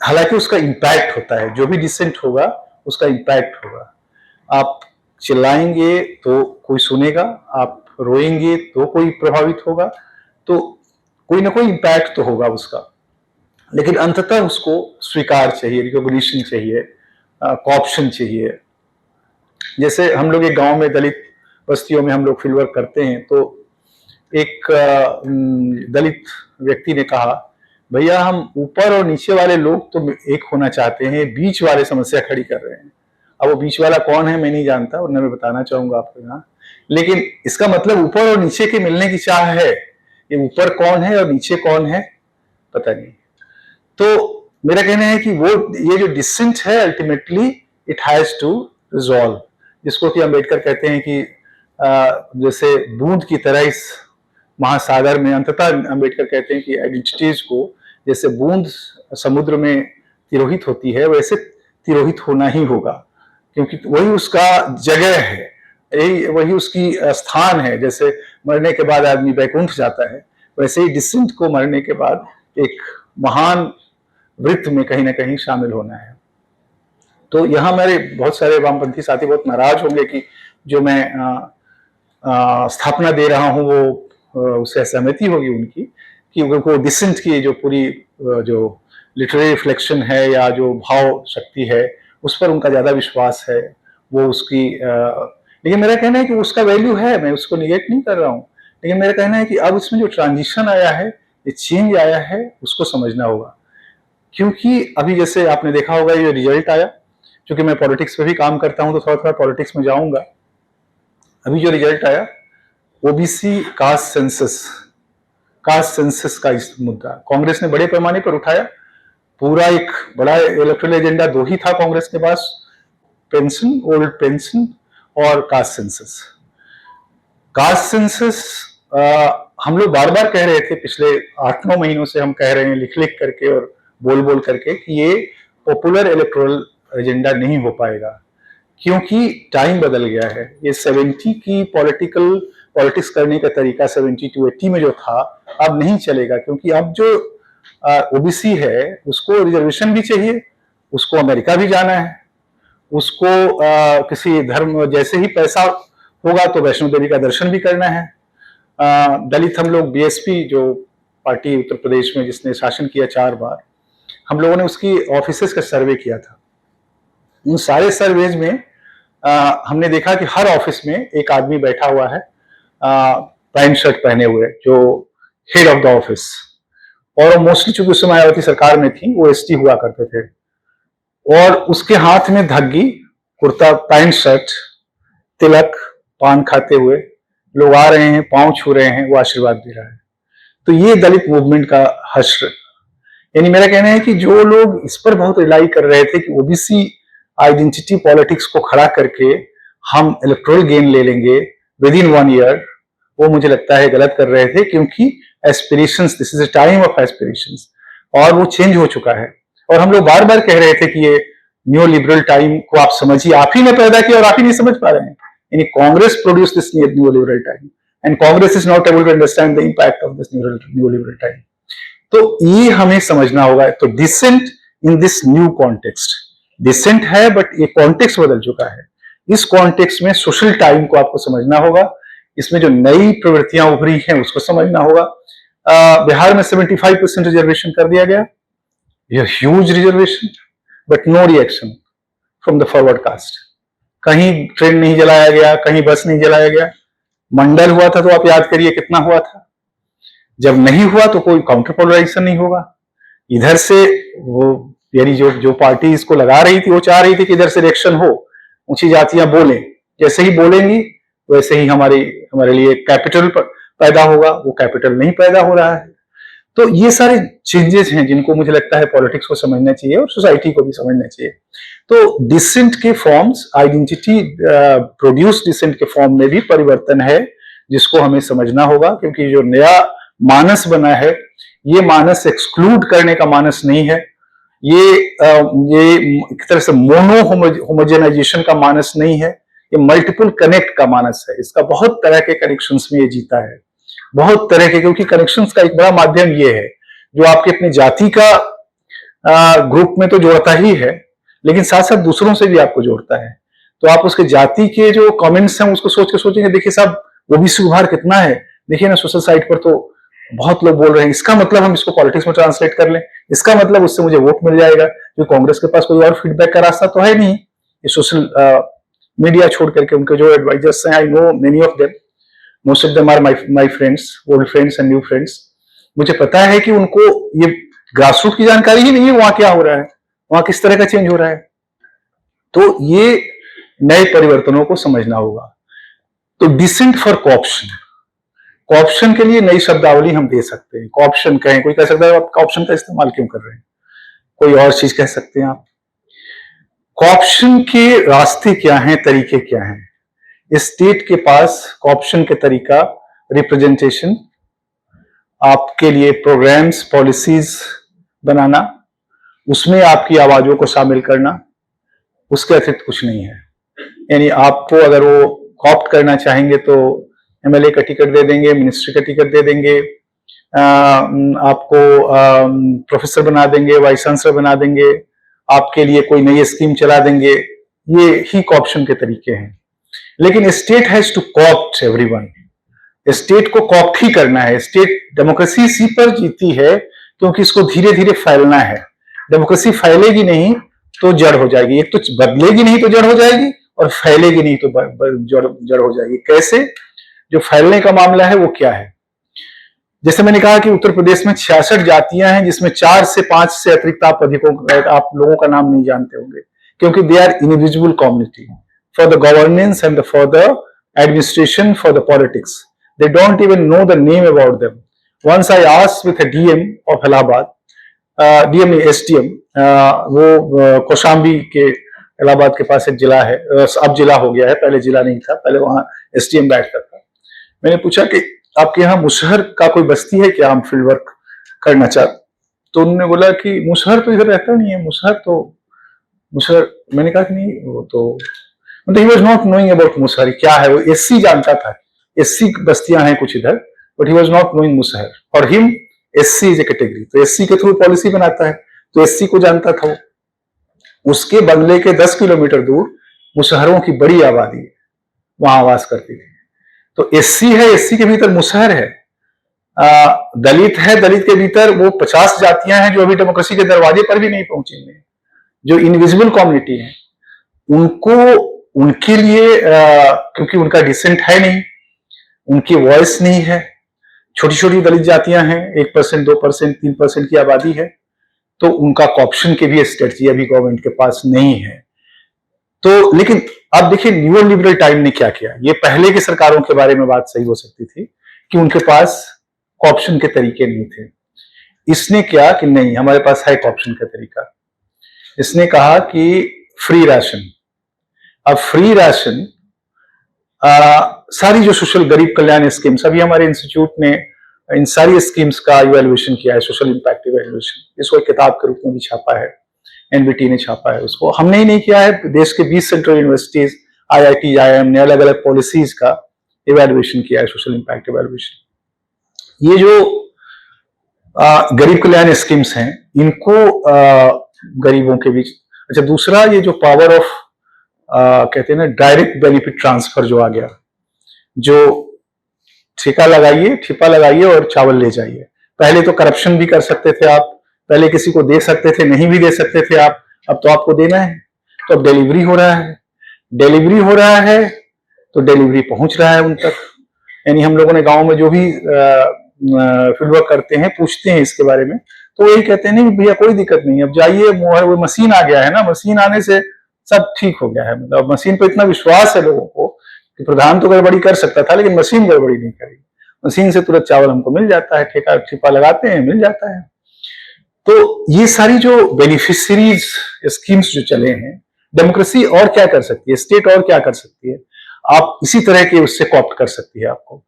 हालांकि उसका इंपैक्ट होता है, जो भी डिसेंट होगा उसका इंपैक्ट होगा। आप चिल्लाएंगे तो कोई सुनेगा, आप रोएंगे तो कोई प्रभावित होगा, तो कोई ना कोई इंपैक्ट तो होगा उसका, लेकिन अंततः उसको स्वीकार चाहिए, रिकॉग्निशन चाहिए, कॉप्शन चाहिए। जैसे हम लोग एक गांव में दलित बस्तियों में हम लोग फील्ड वर्क करते हैं, तो एक दलित व्यक्ति ने कहा, भैया हम ऊपर और नीचे वाले लोग तो एक होना चाहते हैं, बीच वाले समस्या खड़ी कर रहे हैं। अब वो बीच वाला कौन है मैं नहीं जानता और न मैं बताना चाहूंगा आपको यहाँ, लेकिन इसका मतलब ऊपर और नीचे के मिलने की चाह है। ये ऊपर कौन है और नीचे कौन है पता नहीं। तो मेरा कहना है कि वो ये जो डिसेंट है ultimately it has to resolve, जिसको कि अम्बेडकर कहते हैं कि जैसे बूंद की तरह इस महासागर में, अंततः अम्बेडकर कहते हैं कि आइडेंटिटीज को जैसे बूंद समुद्र में तिरोहित होती है वैसे तिरोहित होना ही होगा, क्योंकि वही उसका जगह है, यही वही उसकी स्थान है। जैसे मरने के बाद आदमी बैकुंठ जाता है, वैसे ही डिसेंट को मरने के बाद एक महान वृत्त में कहीं ना कहीं शामिल होना है। तो यहाँ मेरे बहुत सारे वामपंथी साथी बहुत नाराज होंगे कि जो मैं स्थापना दे रहा हूँ वो उससे सहमति होगी उनकी, कि वो डिसेंट की जो पूरी जो लिटरेरी रिफ्लेक्शन है या जो भाव शक्ति है उस पर उनका ज्यादा विश्वास है, वो उसकी लेकिन मेरा कहना है कि उसका वैल्यू है, मैं उसको निगेट नहीं कर रहा हूँ, लेकिन मेरा कहना है कि अब इसमें जो ट्रांजिशन आया है, ये चेंज आया है, उसको समझना होगा। क्योंकि अभी जैसे आपने देखा होगा ये रिजल्ट आया, क्योंकि मैं पॉलिटिक्स पे भी काम करता हूँ तो थोड़ा थोड़ा पॉलिटिक्स में जाऊंगा। अभी जो रिजल्ट आया ओबीसी कास्ट सेंसस का इस मुद्दा कांग्रेस ने बड़े पैमाने पर उठाया, पूरा एक बड़ा इलेक्टोरल एजेंडा दो ही था कांग्रेस के पास, पेंशन, ओल्ड पेंशन और कास्ट सेंसस। कास्ट सेंसस हम लोग बार बार कह रहे थे, पिछले 8-9 महीनों से हम कह रहे हैं लिख लिख करके और बोल बोल करके कि ये पॉपुलर इलेक्टोरल एजेंडा नहीं हो पाएगा, क्योंकि टाइम बदल गया है। ये 70 की पॉलिटिक्स करने का तरीका 70 to 80 में जो था अब नहीं चलेगा, क्योंकि अब जो ओबीसी है उसको रिजर्वेशन भी चाहिए, उसको अमेरिका भी जाना है, उसको किसी धर्म, जैसे ही पैसा होगा तो वैष्णो देवी का दर्शन भी करना है। दलित हम लोग बीएसपी जो पार्टी उत्तर प्रदेश में जिसने शासन किया 4 बार, हम लोगों ने उसकी ऑफिसेस का सर्वे किया था। उन सारे सर्वेज में हमने देखा कि हर ऑफिस में एक आदमी बैठा हुआ है पैंट शर्ट पहने हुए, जो हेड ऑफ द ऑफिस, और मोस्टली चूंकि उस समय मायावती सरकार में थी वो एसटी हुआ करते थे, और उसके हाथ में धग्गी, कुर्ता, पैंट शर्ट, तिलक, पान खाते हुए लोग आ रहे हैं, पांव छू रहे हैं, वो आशीर्वाद दे रहा है। तो ये दलित मूवमेंट का हश्र, यानी मेरा कहना है कि जो लोग इस पर बहुत रिलाई कर रहे थे कि ओबीसी आइडेंटिटी पॉलिटिक्स को खड़ा करके हम इलेक्टोरल गेन ले लेंगे विद इन 1 ईयर, वो मुझे लगता है गलत कर रहे थे, क्योंकि aspirations, this is a time of aspirations, और वो चेंज हो चुका है। और हम लोग बार बार कह रहे थे कि ये न्यू लिबरल टाइम को आप समझिए, आप ही ने पैदा किया और आप ही नहीं समझ पा रहे हैं। यानी Congress produce this new liberal time and Congress is not able to understand the impact of this new liberal time. तो ये हमें समझना होगा। तो dissent in this new context, dissent है बट ये कॉन्टेक्स्ट बदल चुका है। इस कॉन्टेक्स्ट में सोशल टाइम को आपको समझना होगा, इसमें जो नई प्रवृत्तियां उभरी हैं उसको समझना होगा। बिहार में 75% रिजर्वेशन कर दिया गया, ये huge reservation, but no reaction from the forward caste. कहीं ट्रेन नहीं जलाया गया, कहीं बस नहीं जलाया गया। मंडल हुआ था तो आप याद करिए कितना हुआ था। जब नहीं हुआ तो कोई काउंटर पोलराइजेशन नहीं होगा। इधर से वो यानी जो पार्टी इसको लगा रही थी वो चाह रही थी कि इधर से रिएक्शन हो, ऊंची जातियां बोलें, जैसे ही बोलेंगी वैसे ही हमारे लिए कैपिटल पैदा होगा। वो कैपिटल नहीं पैदा हो रहा है। तो ये सारे चेंजेस हैं जिनको मुझे लगता है पॉलिटिक्स को समझना चाहिए और सोसाइटी को भी समझना चाहिए। तो डिसेंट के फॉर्म्स, आइडेंटिटी प्रोड्यूस डिसेंट के फॉर्म में भी परिवर्तन है जिसको हमें समझना होगा, क्योंकि जो नया मानस बना है ये मानस एक्सक्लूड करने का मानस नहीं है, ये एक तरह से मोनो होमोजेनाइजेशन का मानस नहीं है, ये मल्टीपल कनेक्ट का मानस है। इसका बहुत तरह के कनेक्शंस में ये जीता है, बहुत तरह के, क्योंकि कनेक्शंस का एक बड़ा माध्यम ये है जो आपके अपनी जाति का ग्रुप में तो जोड़ता ही है, लेकिन साथ साथ दूसरों से भी आपको जोड़ता है। तो आप उसके जाति के जो कमेंट्स हैं उसको सोच के सोचेंगे, देखिए साहब ओबीसी उभार कितना है, देखिए ना सोशल साइट पर तो बहुत लोग बोल रहे हैं, इसका मतलब हम इसको पॉलिटिक्स में ट्रांसलेट कर लें, इसका मतलब उससे मुझे वोट मिल जाएगा, क्योंकि कांग्रेस के पास कोई और फीडबैक का रास्ता तो है नहीं। ये सोशल मीडिया छोड़ करके उनके जो एडवाइजर्स हैं, I know many of them, most of them are my friends, old friends and new friends. मुझे पता है कि उनको ये ग्रासरूट की जानकारी ही नहीं है वहां क्या हो रहा है, वहां किस तरह का चेंज हो रहा है। तो ये नए परिवर्तनों को समझना होगा। तो डिसेंट फॉर कॉप्शन, कॉप्शन के लिए नई शब्दावली हम दे सकते हैं। कॉप्शन कहें, कोई कह सकता है आप कॉप्शन का इस्तेमाल क्यों कर रहे हैं, कोई और चीज कह सकते हैं आप। कॉप्शन के रास्ते क्या हैं, तरीके क्या हैं। स्टेट के पास कॉप्शन के तरीका रिप्रेजेंटेशन, आपके लिए प्रोग्राम्स पॉलिसीज बनाना, उसमें आपकी आवाजों को शामिल करना, उसके अतिरिक्त कुछ नहीं है। यानी आपको अगर वो कॉप्ट करना चाहेंगे तो एमएलए का टिकट दे देंगे, मिनिस्ट्री का टिकट दे देंगे, आपको प्रोफेसर बना देंगे, वाइस चांसलर बना देंगे, आपके लिए कोई नई स्कीम चला देंगे। ये ही कॉप्शन के तरीके हैं। लेकिन state has to co-opt everyone, state को कॉप्ट ही करना है। स्टेट डेमोक्रेसी इसी पर जीती है क्योंकि इसको धीरे धीरे फैलना है। डेमोक्रेसी फैलेगी नहीं तो जड़ हो जाएगी, एक तो बदलेगी नहीं तो जड़ हो जाएगी, और फैलेगी नहीं तो जड़ हो जाएगी। कैसे? जो फैलने का मामला है वो क्या है? जैसे मैंने कहा कि उत्तर प्रदेश में 66 जातियां हैं, जिसमें 4 से 5 से अतिरिक्त आप लोगों का नाम नहीं जानते होंगे, क्योंकि they are invisible community for the governance and for the administration, for the politics. They don't even know the name about them. Once I asked with a DM of Allahabad, DM SDM, वो कौशाम्बी के इलाहाबाद के पास एक जिला है, अब जिला हो गया है, पहले जिला नहीं था, पहले वहां एसडीएम बैठता था। मैंने पूछा कि आपके यहाँ मुसहर का कोई बस्ती है क्या, हम फील्ड वर्क करना चाहते। तो उन्होंने बोला कि मुसहर तो इधर रहता नहीं है, मुसहर मैंने कहा कि नहीं, वो तो मतलब he was not knowing about Musahar, क्या है वो। एससी जानता था, एससी बस्तियां हैं कुछ इधर, but he was not knowing Musahar. For him SC is A category, तो एससी के थ्रू पॉलिसी बनाता है, तो एससी को जानता था वो। उसके बंगले के 10 किलोमीटर दूर मुसहरों की बड़ी आबादी है, वहां आवास करती थी। तो एससी है, एससी के भीतर मुसहर है, दलित है, दलित के भीतर वो 50 जातियां हैं जो अभी डेमोक्रेसी के दरवाजे पर भी नहीं पहुंची हैं, जो इनविजिबल कम्युनिटी है। उनको, उनके लिए क्योंकि उनका डिसेंट है नहीं, उनकी वॉइस नहीं है, छोटी छोटी दलित जातियां हैं, 1%, 2%, 3% की आबादी है, तो उनका कॉप्शन के भी स्ट्रेटजी अभी गवर्नमेंट के पास नहीं है। तो लेकिन अब देखिए न्यू लिबरल टाइम ने क्या किया। ये पहले की सरकारों के बारे में बात सही हो सकती थी कि उनके पास कॉप्शन के तरीके नहीं थे। इसने क्या कि नहीं, हमारे पास है कॉप्शन का तरीका। इसने कहा कि फ्री राशन। अब फ्री राशन, सारी जो सोशल गरीब कल्याण स्कीम, सभी हमारे इंस्टीट्यूट ने इन सारी स्कीम्स का इवैल्यूएशन किया है, सोशल इम्पैक्ट इवैल्यूएशन। इसको एक किताब के रूप में भी छापा है, एनबीटी ने छापा है उसको। हमने ही नहीं किया है, देश के 20 सेंट्रल यूनिवर्सिटीज, IIT, IIM ने अलग अलग पॉलिसीज का इवैल्यूएशन किया है, सोशल इम्पैक्ट इवैल्यूएशन। ये जो गरीब कल्याण स्कीम्स हैं, इनको गरीबों के बीच। अच्छा, दूसरा ये जो पावर ऑफ कहते हैं ना, डायरेक्ट बेनिफिट ट्रांसफर जो आ गया, जो ठेका लगाइए और चावल ले जाइए। पहले तो करप्शन भी कर सकते थे आप, पहले किसी को दे सकते थे, नहीं भी दे सकते थे आप, अब तो आपको देना है। तो अब डिलीवरी हो रहा है, तो डिलीवरी पहुंच रहा है उन तक। यानी हम लोगों ने गांव में जो भी फील्ड वर्क करते हैं, पूछते हैं इसके बारे में, तो यही कहते हैं, नहीं भैया कोई दिक्कत नहीं, अब जाइए, वो मशीन आ गया है ना, मशीन आने से सब ठीक हो गया है। मतलब मशीन पे इतना विश्वास है लोगों को कि प्रधान तो गड़बड़ी कर सकता था, लेकिन मशीन गड़बड़ी नहीं करेगी। मशीन से तुरंत चावल हमको मिल जाता है, ठेका लगाते हैं, मिल जाता है। तो ये सारी जो बेनिफिशियरीज स्कीम्स जो चले हैं, डेमोक्रेसी और क्या कर सकती है, स्टेट और क्या कर सकती है, आप इसी तरह के उससे कॉप्ट कर सकती है आपको।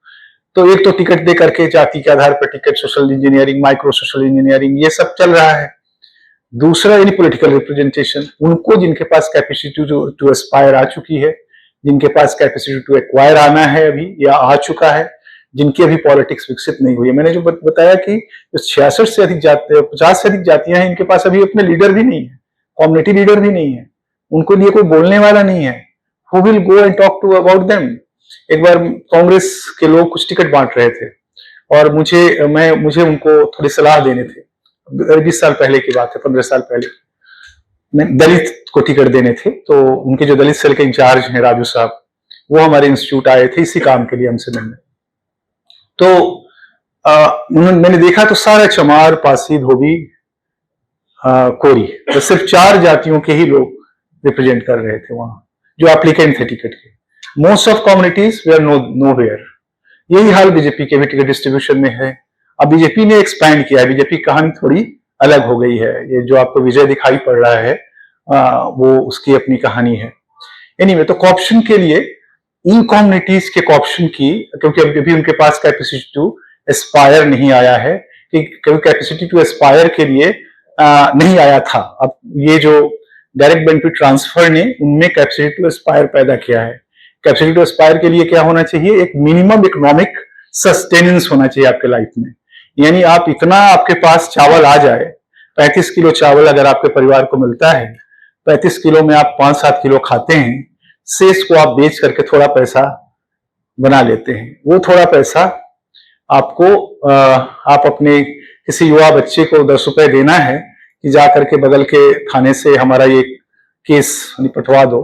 तो एक तो टिकट दे करके, जाति के आधार पर ticket, social engineering, micro social engineering, ये सब चल रहा है। दूसरा यानी पॉलिटिकल रिप्रेजेंटेशन, उनको जिनके पास कैपेसिटी टू एस्पायर आ चुकी है, जिनके पास कैपेसिटी टू एक्वायर आना है अभी या आ चुका है, जिनकी अभी पॉलिटिक्स विकसित नहीं हुई है। मैंने जो बताया कि 66 से अधिक जाति, 50 से अधिक जातियां हैं, इनके पास अभी अपने लीडर भी नहीं है, कम्युनिटी लीडर भी नहीं है, उनको लिए कोई बोलने वाला नहीं है। Who will go and talk to about them. एक बार कांग्रेस के लोग कुछ टिकट बांट रहे थे और मुझे उनको थोड़ी सलाह देने थे। 20 साल पहले की बात है, 15 साल पहले, दलित को टिकट देने थे। तो उनके जो दलित सेल के इंचार्ज हैं, राजू साहब, वो हमारे इंस्टीट्यूट आए थे इसी काम के लिए हमसे मिलने। तो मैंने देखा तो सारा चमार, पासी, धोबी, कोरी, तो सिर्फ 4 जातियों के ही लोग रिप्रेजेंट कर रहे थे वहां, जो एप्लीकेंट थे टिकट के। मोस्ट ऑफ कम्युनिटीज वे आर नोवेयर। यही हाल बीजेपी के भी टिकट डिस्ट्रीब्यूशन में है। अब बीजेपी ने एक्सपैंड किया है, बीजेपी की कहानी थोड़ी अलग हो गई है। ये जो आपको विजय दिखाई पड़ रहा है, वो उसकी अपनी कहानी है। एनीवे, तो कॉर्प्शन के लिए इन कम्युनिटीज के कॉर्प्शन की, क्योंकि अभी उनके पास कैपेसिटी टू एस्पायर नहीं आया है, कि कैपेसिटी टू एस्पायर के लिए नहीं आया था। अब ये जो डायरेक्ट बेनिफिट ट्रांसफर ने उनमें कैपेसिटी टू एस्पायर पैदा किया है। कैपेसिटी टू एस्पायर के लिए क्या होना चाहिए, एक मिनिमम इकोनॉमिक सस्टेनेंस होना चाहिए आपके लाइफ में। यानी आप इतना, आपके पास चावल आ जाए, 35 किलो चावल अगर आपके परिवार को मिलता है, 35 किलो में आप 5-7 किलो खाते हैं, शेष को आप बेच करके थोड़ा पैसा बना लेते हैं। वो थोड़ा पैसा आपको आप अपने किसी युवा बच्चे को 10 रुपए देना है कि जा करके बगल के थाने से हमारा ये केस निपटवा दो,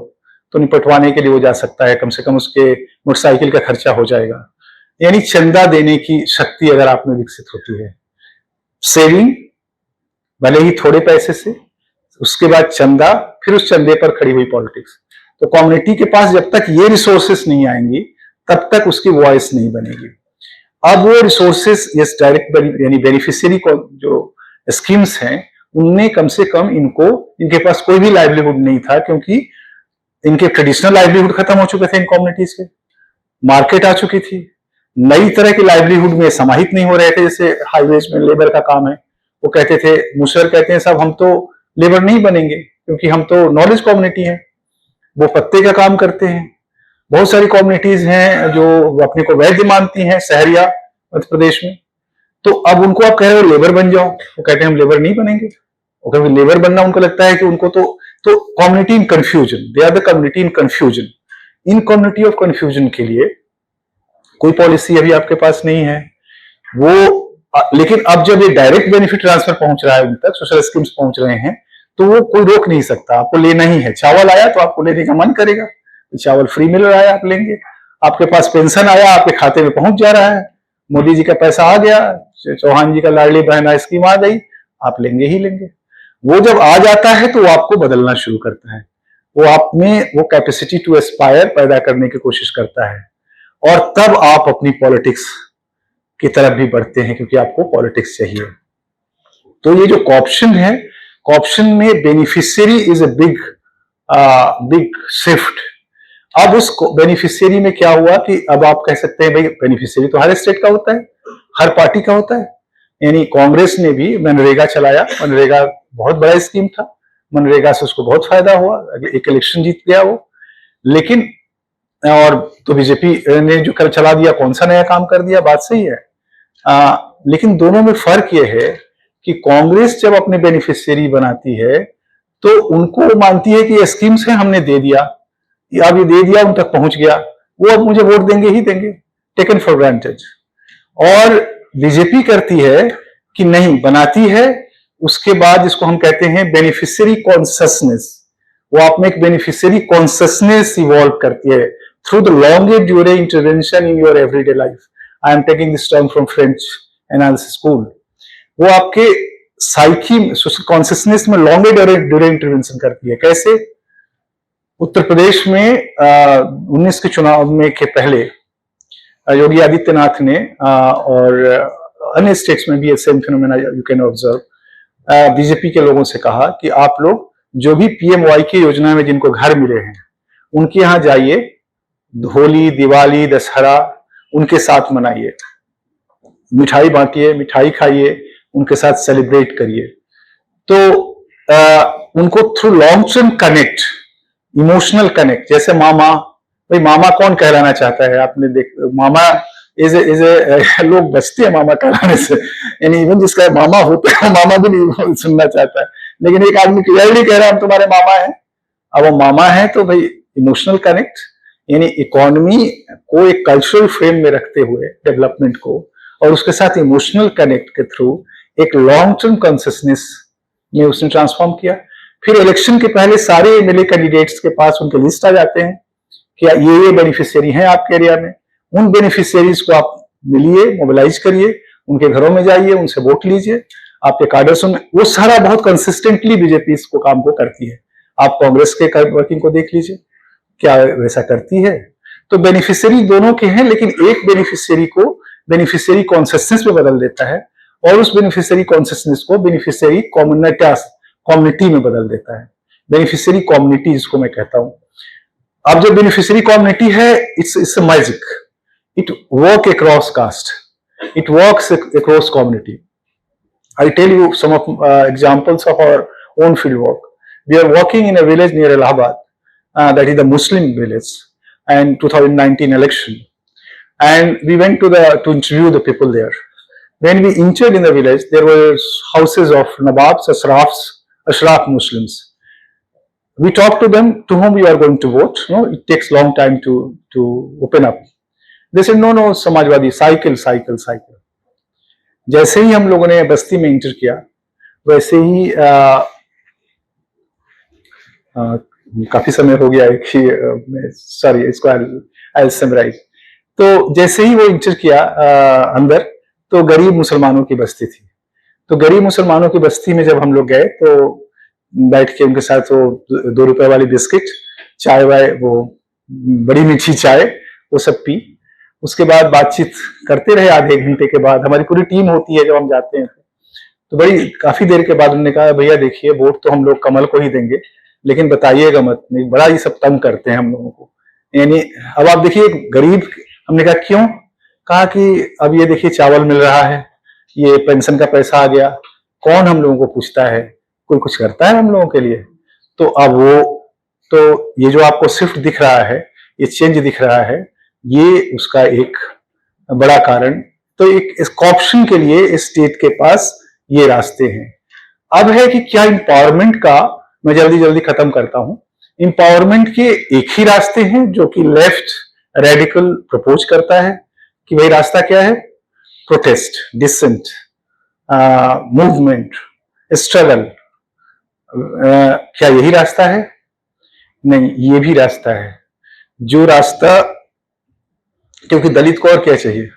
तो निपटवाने के लिए वो जा सकता है, कम से कम उसके मोटरसाइकिल का खर्चा हो जाएगा। यानी चंदा देने की शक्ति अगर आप में विकसित होती है, सेविंग भले ही थोड़े पैसे से, उसके बाद चंदा, फिर उस चंदे पर खड़ी हुई पॉलिटिक्स। तो कम्युनिटी के पास जब तक ये रिसोर्सेस नहीं आएंगी, तब तक उसकी वॉइस नहीं बनेगी। अब वो रिसोर्सेस, यस, डायरेक्ट यानी बेनिफिशियरी को जो स्कीम्स हैं, उनने कम से कम इनके पास कोई भी लाइवलीहुड नहीं था, क्योंकि इनके ट्रेडिशनल लाइवलीहुड खत्म हो चुके थे इन कम्युनिटीज के, मार्केट आ चुकी थी, नई तरह के लाइवलीहुड में समाहित नहीं हो रहे थे। जैसे हाईवेज में लेबर का काम है, वो कहते थे, मुसहर कहते हैं, साहब हम तो लेबर नहीं बनेंगे क्योंकि हम तो नॉलेज कम्युनिटी है, वो पत्ते का काम करते हैं। बहुत सारी कम्युनिटीज हैं जो अपने को वैद्य मानती हैं, सहरिया मध्य प्रदेश में, तो अब उनको आप कह रहे हो लेबर बन जाओ, वो कहते हैं हम लेबर नहीं बनेंगे। क्योंकि लेबर बनना उनको लगता है कि उनको तो community in confusion, they are the community in confusion. In community of confusion के लिए कोई पॉलिसी अभी आपके पास नहीं है वो। लेकिन अब जब ये डायरेक्ट बेनिफिट ट्रांसफर पहुंच रहा है उन तक, सोशल स्कीम्स पहुंच रहे हैं, तो वो कोई रोक नहीं सकता, आपको लेना ही है। चावल आया तो आपको लेने का मन करेगा, चावल फ्री मिल रहा है, आप लेंगे। आपके पास पेंशन आया, आपके खाते में पहुंच जा रहा है, मोदी जी का पैसा आ गया, चौहान जी का लाडली बहना स्कीम आ गई, आप लेंगे ही लेंगे। वो जब आ जाता है तो वो आपको बदलना शुरू करता है, वो आप में वो कैपेसिटी टू एस्पायर पैदा करने की कोशिश करता है, और तब आप अपनी पॉलिटिक्स की तरफ भी बढ़ते हैं, क्योंकि आपको पॉलिटिक्स चाहिए। तो ये जो कॉर्प्शन है, कॉर्प्शन में beneficiary is a big shift. अब उस बेनिफिशियरी में क्या हुआ कि अब आप कह सकते हैं भाई बेनिफिशियरी तो हर स्टेट का होता है, हर पार्टी का होता है। यानी कांग्रेस ने भी मनरेगा चलाया, मनरेगा बहुत बड़ा स्कीम था, मनरेगा से उसको बहुत फायदा हुआ, एक इलेक्शन जीत गया वो। लेकिन और तो बीजेपी ने जो कर चला दिया, कौन सा नया काम कर दिया, बात सही है। लेकिन दोनों में फर्क यह है कि कांग्रेस जब अपने बेनिफिशियरी बनाती है तो उनको मानती है कि ये स्कीम्स है, हमने दे दिया, अब ये दे दिया, उन तक पहुंच गया, वो अब मुझे वोट देंगे ही देंगे, टेकन फॉर ग्रांटेड। और बीजेपी करती है कि नहीं, बनाती है, उसके बाद इसको हम कहते हैं बेनिफिशियरी कॉन्शसनेस। वो आप में एक बेनिफिशियरी कॉन्शसनेस इवॉल्व करती है through the longue durée intervention in your everyday life. I am taking this term from French analysis school. वो आपके साइकी कॉन्शसनेस में लॉन्ग ड्यूरे इंटरवेंशन करती है। कैसे? उत्तर प्रदेश में 19 के चुनाव में के पहले योगी आदित्यनाथ ने और अन्य स्टेट्स में भी same phenomena you can observe, BJP के लोगों से कहा कि आप लोग जो भी पीएमवाई की योजना में जिनको घर मिले हैं उनके यहां जाइए, होली, दिवाली, दशहरा उनके साथ मनाइए, मिठाई बांटिए, मिठाई खाइए, उनके साथ सेलिब्रेट करिए। तो उनको through long term connect, emotional connect, जैसे मामा, भाई मामा कौन कहलाना चाहता है? आपने देख, मामा इज लोग बचते हैं मामा कहलाने से, यानी इवन जिसका मामा होता है मामा भी नहीं सुनना चाहता है। लेकिन एक आदमी क्लियरली कह रहा है हम तुम्हारे मामा हैं, अब वो मामा है तो भाई इमोशनल कनेक्ट, यानी इकोनॉमी को एक कल्चरल फ्रेम में रखते हुए डेवलपमेंट को, और उसके साथ इमोशनल कनेक्ट के थ्रू एक लॉन्ग टर्म कॉन्सियसनेस में उसने ट्रांसफॉर्म किया। फिर इलेक्शन के पहले सारे एमएलए कैंडिडेट्स के पास उनके लिस्ट आ जाते हैं कि ये बेनिफिशियरी हैं आपके एरिया में, उन बेनिफिशियरीज को आप मिलिए, मोबिलाइज करिए, उनके घरों में जाइए, उनसे वोट लीजिए, आपके कार्डर्स में। वो सारा बहुत कंसिस्टेंटली बीजेपी इसको काम को करती है। आप कांग्रेस के वर्किंग को देख लीजिए, क्या वैसा करती है? तो बेनिफिशियरी दोनों के हैं, लेकिन एक बेनिफिशियरी को बेनिफिशियरी कॉन्सियसनेस में बदल देता है और उस बेनिफिशियरी कॉन्सियसनेस को बेनिफिशियरी कम्युनिटी में बदल देता है। बेनिफिशियरी कम्युनिटी जिसको मैं कहता हूं। अब जो बेनिफिशियरी कम्युनिटी है, it's a magic, it work across cast, it works across community. I'll tell you some of examples of our own field work. We are working in a village near Allahabad, that is the Muslim village, and 2019 election. And we went to interview the people there. When we entered in the village, there were houses of Nawabs, Ashraf Muslims. We talked to them to whom we are going to vote. No, it takes long time to open up. They said no, Samajwadi, cycle. जैसे ही हम लोगों ने बस्ती में inter किया, वैसे ही काफी समय हो गया है, सॉरी, इसको आई समराइज। तो जैसे ही वो इंटर किया अंदर, तो गरीब मुसलमानों की बस्ती थी। तो गरीब मुसलमानों की बस्ती में जब हम लोग गए तो बैठ के उनके साथ वो 2 रुपए वाली बिस्किट, चाय वाय, वो बड़ी मीठी चाय, वो सब पी। उसके बाद बातचीत करते रहे। आधे घंटे के बाद हमारी पूरी टीम होती है जब हम जाते हैं, तो बड़ी काफी देर के बाद उन्होंने कहा, भैया देखिए, वोट तो हम लोग कमल को ही देंगे, लेकिन बताइएगा मत, नहीं बड़ा ये सब तंग करते हैं हम लोगों को। यानी अब आप देखिए गरीब, हमने कहा क्यों? कहा कि अब ये देखिए चावल मिल रहा है, ये पेंशन का पैसा आ गया, कौन हम लोगों को पूछता है, कोई कुछ करता है हम लोगों के लिए? तो अब वो, तो ये जो आपको शिफ्ट दिख रहा है, ये चेंज दिख रहा है, ये उसका एक बड़ा कारण। तो एक ऑप्शन के लिए स्टेट के पास ये रास्ते हैं। अब है कि क्या इंपावरमेंट का, मैं जल्दी खत्म करता हूं, इंपावरमेंट के एक ही रास्ते हैं जो कि लेफ्ट रेडिकल प्रपोज करता है कि भाई रास्ता क्या है? Protest, dissent, movement, struggle. क्या यही रास्ता है? नहीं, ये भी रास्ता है। जो रास्ता, क्योंकि दलित को और क्या चाहिए?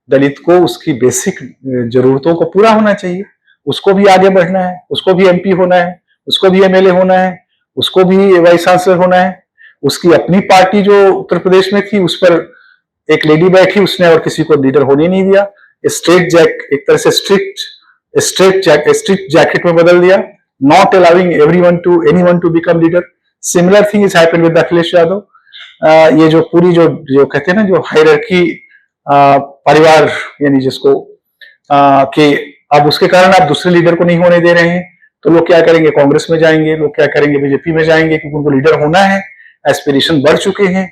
दलित को उसकी बेसिक जरूरतों को पूरा होना चाहिए, उसको भी आगे बढ़ना है, उसको भी एमपी होना है, उसको भी एमएलए होना है, उसको भी वाइस चांसलर होना है। उसकी अपनी पार्टी जो उत्तर प्रदेश में थी, उस पर एक लेडी बैठी, उसने और किसी को लीडर होने नहीं दिया। एक तरह से स्ट्रिक्ट जैकेट में बदल दिया, not allowing anyone to become leader. Similar thing is happened with Akhilesh Yadav. ये जो पूरी जो कहते हैं ना, जो हायरार्की, परिवार, यानी जिसको कि अब उसके कारण आप दूसरे लीडर को नहीं होने दे रहे हैं, तो लोग क्या करेंगे, कांग्रेस में जाएंगे, लोग क्या करेंगे, बीजेपी में जाएंगे, क्योंकि उनको लीडर होना है, एस्पिरेशन बढ़ चुके हैं,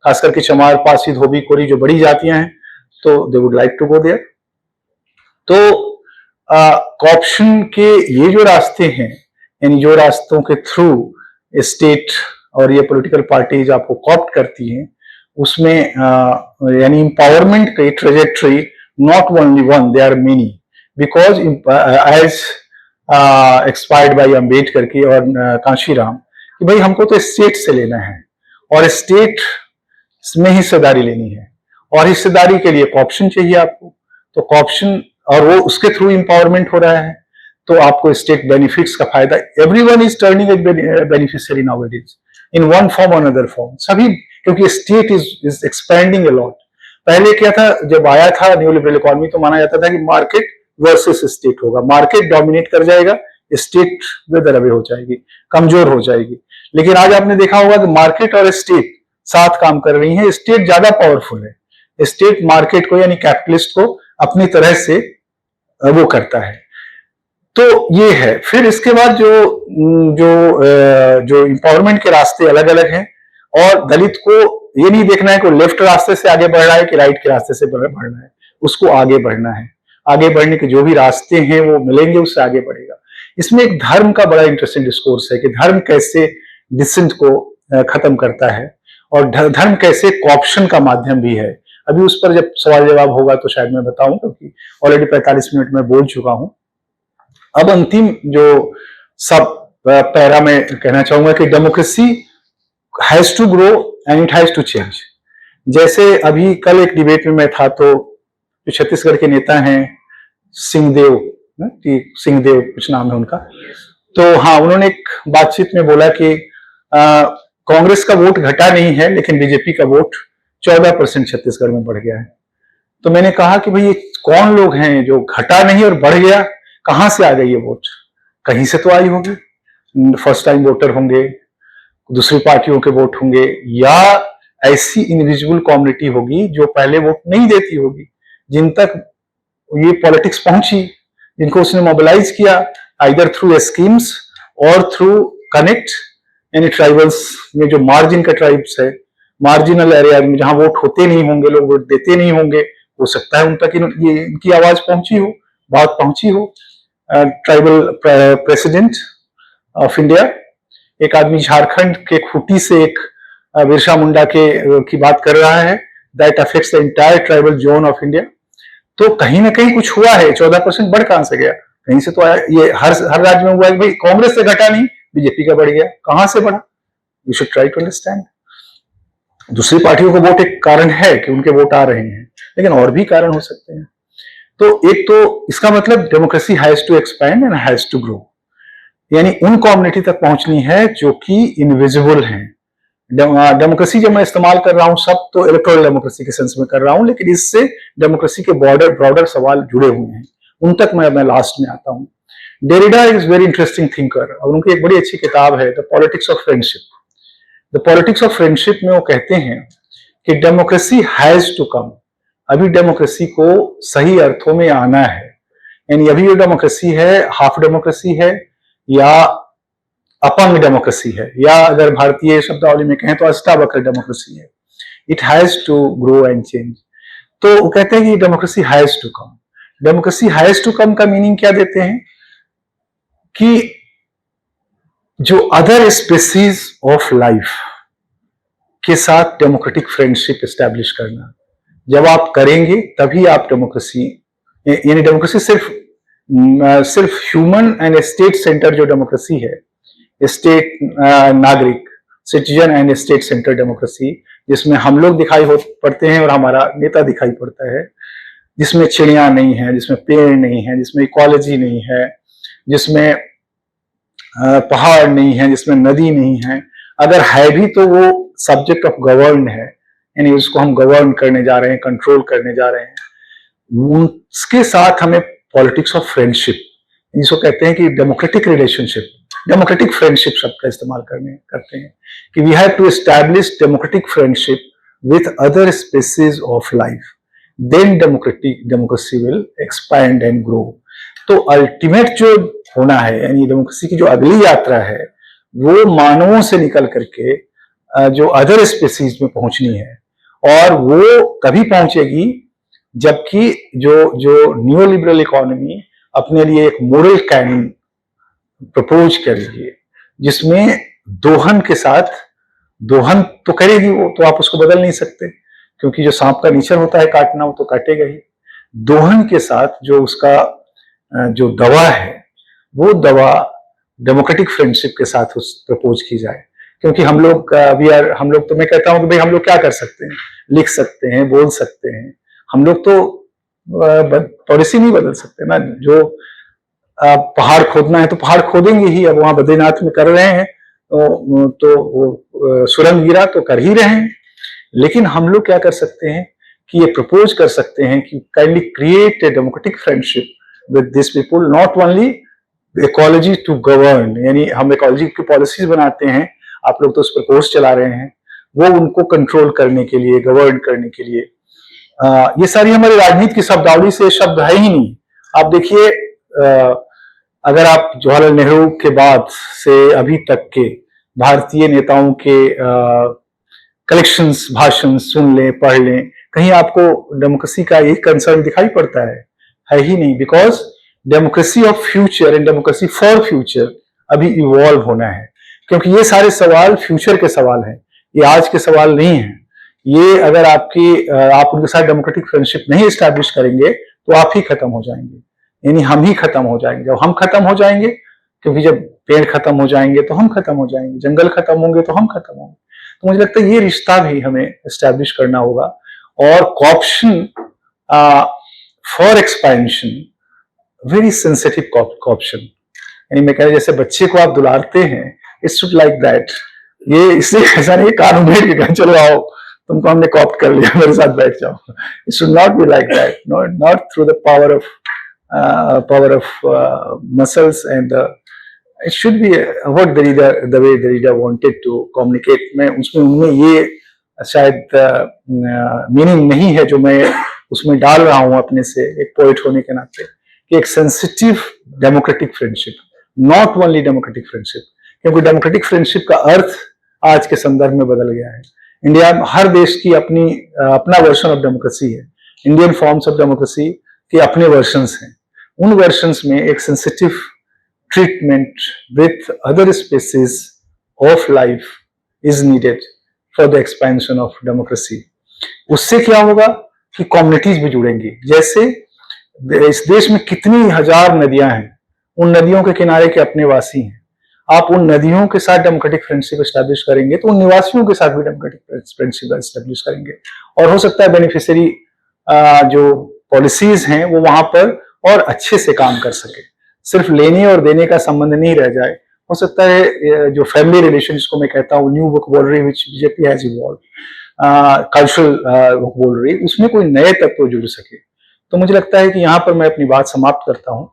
खास करके चमार, पासी, धोबी, कोरी जो बड़ी जातियां हैं, तो they would like to go there. तो कॉर्प्शन के ये जो रास्ते हैं, यानी जो रास्तों के थ्रू स्टेट और ये पॉलिटिकल पार्टीज आपको कॉप्ट करती हैं, उसमें यानी एम्पावरमेंट की trajectory not only one, they are many, because as expired by Ambedkar की और कांशीराम, कि भाई हमको तो स्टेट से लेना है और स्टेट में हिस्सेदारी लेनी है, और हिस्सेदारी के लिए कॉर्प्शन चाहिए आपको, तो कॉर्प्शन और वो उसके थ्रू एम्पावरमेंट हो रहा है, तो आपको स्टेट बेनिफिट्स का फायदा, everyone is turning beneficiary nowadays in one form और अनदर फॉर्म, सभी, क्योंकि state is expanding a lot. पहले क्या था, जब आया था न्यू लिबरल इकोनॉमी, तो माना जाता था कि मार्केट वर्सेस स्टेट होगा, मार्केट डोमिनेट कर जाएगा, स्टेट वेदर अवे हो जाएगी, कमजोर हो जाएगी। लेकिन आज आपने देखा होगा कि मार्केट और स्टेट साथ काम कर रही है, स्टेट ज्यादा पावरफुल है, स्टेट मार्केट को यानी कैपिटलिस्ट को अपनी तरह से वो करता है। तो ये है। फिर इसके बाद जो एम्पावरमेंट के रास्ते अलग अलग हैं, और दलित को ये नहीं देखना है कि लेफ्ट रास्ते से आगे बढ़ रहा है कि राइट के रास्ते से बढ़ना है, उसको आगे बढ़ना है, आगे बढ़ने के जो भी रास्ते हैं वो मिलेंगे, उससे आगे बढ़ेगा। इसमें एक धर्म का बड़ा इंटरेस्टिंग डिस्कोर्स है कि धर्म कैसे डिसेंट को खत्म करता है, और धर्म कैसे कॉर्प्शन का माध्यम भी है। अभी उस पर जब सवाल जवाब होगा तो शायद मैं बताऊं, क्योंकि ऑलरेडी 45 मिनट में बोल चुका हूं। अब अंतिम जो सब पैरा में कहना चाहूंगा कि democracy has to grow and it has to change. जैसे अभी कल एक डिबेट में मैं था, तो जो छत्तीसगढ़ के नेता हैं सिंहदेव कुछ नाम है उनका, तो हाँ, उन्होंने एक बातचीत में बोला कि कांग्रेस का वोट घटा नहीं है, लेकिन बीजेपी का वोट 14% छत्तीसगढ़ में बढ़ गया है। तो मैंने कहा कि भाई ये कौन लोग हैं जो घटा नहीं और बढ़ गया, कहां से आ गई ये वोट? कहीं से तो आई होगी, फर्स्ट टाइम वोटर होंगे, दूसरी पार्टियों के वोट होंगे, या ऐसी इंडिविजुअल कम्युनिटी होगी जो पहले वोट नहीं देती होगी, जिन तक ये पॉलिटिक्स पहुंची, जिनको उसने मोबिलाइज किया, आइदर थ्रू स्कीम्स और थ्रू कनेक्ट, यानी ट्राइबल्स में जो मार्जिन का ट्राइब्स है, मार्जिनल एरिया में जहां वोट होते नहीं होंगे, लोग वोट देते नहीं होंगे, हो सकता है उन तक ये इनकी आवाज पहुंची हो, बात पहुंची हो। ट्राइबल प्रेसिडेंट ऑफ इंडिया, एक आदमी झारखंड के खूंटी से एक बिरसा मुंडा की बात कर रहा है, that affects the entire tribal zone of India. तो कहीं ना कहीं कुछ हुआ है, 14% बढ़ कहां से गया? कहीं से तो आया। ये हर राज्य में हुआ है, भाई कांग्रेस से घटा नहीं, बीजेपी का बढ़ गया, कहां से बढ़ा? You should try to understand. दूसरी पार्टियों को वोट एक कारण है कि उनके वोट आ रहे हैं, लेकिन और भी कारण हो सकते हैं। तो एक तो इसका मतलब democracy has to expand and has to grow, यानी उन कम्युनिटी तक पहुंचनी है जो कि इनविजिबल हैं। डेमोक्रेसी जब मैं इस्तेमाल कर रहा हूं, सब तो इलेक्टोरल डेमोक्रेसी के सेंस में कर रहा हूं, लेकिन इससे डेमोक्रेसी के ब्रॉडर सवाल जुड़े हुए हैं, उन तक मैं लास्ट में आता हूं। Derrida is very interesting thinker, और उनकी एक बड़ी अच्छी किताब है the politics of friendship. The politics of friendship में वो कहते हैं कि डेमोक्रेसी हैज टू कम। अभी डेमोक्रेसी को सही अर्थों में आना है, यानी अभी ये डेमोक्रेसी है, हाफ डेमोक्रेसी है या अपंग डेमोक्रेसी है, या अगर भारतीय शब्दावली में कहें तो अष्टावक्र डेमोक्रेसी है। It has to grow and change. तो वो कहते हैं कि democracy has to come. Democracy has to come का मीनिंग क्या देते हैं कि जो अदर स्पेसीज ऑफ लाइफ के साथ डेमोक्रेटिक फ्रेंडशिप एस्टैब्लिश करना, जब आप करेंगे तभी आप डेमोक्रेसी, यानी डेमोक्रेसी सिर्फ ह्यूमन एंड स्टेट सेंटर जो डेमोक्रेसी है, स्टेट नागरिक, citizen and state centre democracy, जिसमें हम लोग दिखाई पड़ते हैं और हमारा नेता दिखाई पड़ता है, जिसमें चिड़िया नहीं है, जिसमें पेड़ नहीं है, जिसमें इकोलॉजी नहीं है, जिसमें पहाड़ नहीं है, जिसमें नदी नहीं है, अगर है भी तो वो सब्जेक्ट ऑफ गवर्न है, यानी उसको हम गवर्न करने जा रहे हैं, कंट्रोल करने जा रहे हैं। उसके साथ हमें पॉलिटिक्स ऑफ फ्रेंडशिप, जिसको कहते हैं कि डेमोक्रेटिक रिलेशनशिप, डेमोक्रेटिक फ्रेंडशिप शब्द का इस्तेमाल करते हैं कि we have to establish democratic friendship with other species of life, then democracy will expand and grow. तो अल्टीमेट जो होना है, यानी डेमोक्रेसी की जो अगली यात्रा है, वो मानवों से निकल करके जो अदर स्पेसीज में पहुंचनी है, और वो तभी पहुंचेगी जबकि जो जो न्यू लिबरल इकोनॉमी अपने लिए एक मॉरल कैनन प्रपोज करेगी, जिसमें दोहन के साथ, दोहन तो करेगी वो, तो आप उसको बदल नहीं सकते, क्योंकि जो सांप का नेचर होता है काटना, वो तो काटेगा ही। दोहन के साथ जो उसका जो दवा है, वो दवा डेमोक्रेटिक फ्रेंडशिप के साथ उस प्रपोज की जाए। क्योंकि हम लोग हम लोग तो, मैं कहता हूं कि भाई हम लोग क्या कर सकते हैं, लिख सकते हैं, बोल सकते हैं, हम लोग तो पॉलिसी नहीं बदल सकते ना। जो पहाड़ खोदना है तो पहाड़ खोदेंगे ही, अब वहां बद्रीनाथ में कर रहे हैं तो सुरंग गिरा तो कर ही रहे हैं। लेकिन हम लोग क्या कर सकते हैं कि ये प्रपोज कर सकते हैं कि kindly create a democratic friendship with this people, not only ecology to govern, यानी हम इकोलॉजी की पॉलिसीज बनाते हैं, आप लोग तो उस पर कोर्स चला रहे हैं, वो उनको कंट्रोल करने के लिए, गवर्न करने के लिए। ये सारी हमारी राजनीति की शब्दावली से शब्द है ही नहीं। आप देखिए, अगर आप जवाहरलाल नेहरू के बाद से अभी तक के भारतीय नेताओं के कलेक्शंस, भाषण सुन लें, पढ़ लें, कहीं आपको डेमोक्रेसी का एक कंसर्न दिखाई पड़ता है ही नहीं। Because democracy of future and democracy for future अभी इवॉल्व होना है, क्योंकि ये सारे सवाल फ्यूचर के सवाल हैं, ये आज के सवाल नहीं है। ये अगर आप उनके साथ डेमोक्रेटिक फ्रेंडशिप नहीं स्टैब्लिश करेंगे तो आप ही खत्म हो जाएंगे, यानी हम ही खत्म हो जाएंगे। जब हम खत्म हो जाएंगे, क्योंकि जब पेड़ खत्म हो जाएंगे तो हम खत्म हो जाएंगे, जंगल खत्म होंगे तो हम खत्म होंगे। तो मुझे लगता है ये रिश्ता भी हमें एस्टैब्लिश करना होगा। और कॉर्प्शन फॉर एक्सपेंशन, वेरी सेंसिटिव कॉर्प्शन, यानी मैं कह रहा जैसे बच्चे को आप दुलारते हैं, इट्स शुड लाइक दैट। ये इसलिए ऐसा नहीं कान उमेड़ के कहा चलो आओ तुमको हमने कॉप्ट कर लिया, मेरे साथ बैठ जाओ। It should not be like that, not through the power of muscles and it should be what the way the reader wanted to communicate। मैं उसमें उनमें ये शायद मीनिंग नहीं है जो मैं उसमें डाल रहा हूं अपने से एक पोइट होने के नाते, कि एक sensitive democratic friendship, not only democratic friendship, क्योंकि डेमोक्रेटिक फ्रेंडशिप का अर्थ आज के संदर्भ में बदल गया है। इंडिया, हर देश की अपना वर्जन ऑफ डेमोक्रेसी है, इंडियन फॉर्म्स ऑफ डेमोक्रेसी के अपने वर्जन्स हैं। उन वर्जन्स में एक sensitive treatment with other species of life is needed for the expansion of democracy। उससे क्या होगा कि कम्युनिटीज भी जुड़ेंगी। जैसे इस देश में कितनी हजार नदियां हैं, उन नदियों के किनारे के अपने वासी हैं, आप उन नदियों के साथ डेमोक्रेटिक फ्रेंडशिप एस्टैब्लिश करेंगे तो उन निवासियों के साथ भी डेमोक्रेटिक फ्रेंडशिप एस्टैब्लिश करेंगे, और हो सकता है बेनिफिशियरी जो पॉलिसीज हैं वो वहां पर और अच्छे से काम कर सके, सिर्फ लेने और देने का संबंध नहीं रह जाए। हो सकता है जो फैमिली रिलेशन, जिसको मैं कहता हूँ new vocabulary which BJP has evolved, cultural vocabulary, उसमें कोई नए तत्व जुड़ सके। तो मुझे लगता है कि यहाँ पर मैं अपनी बात समाप्त करता हूँ।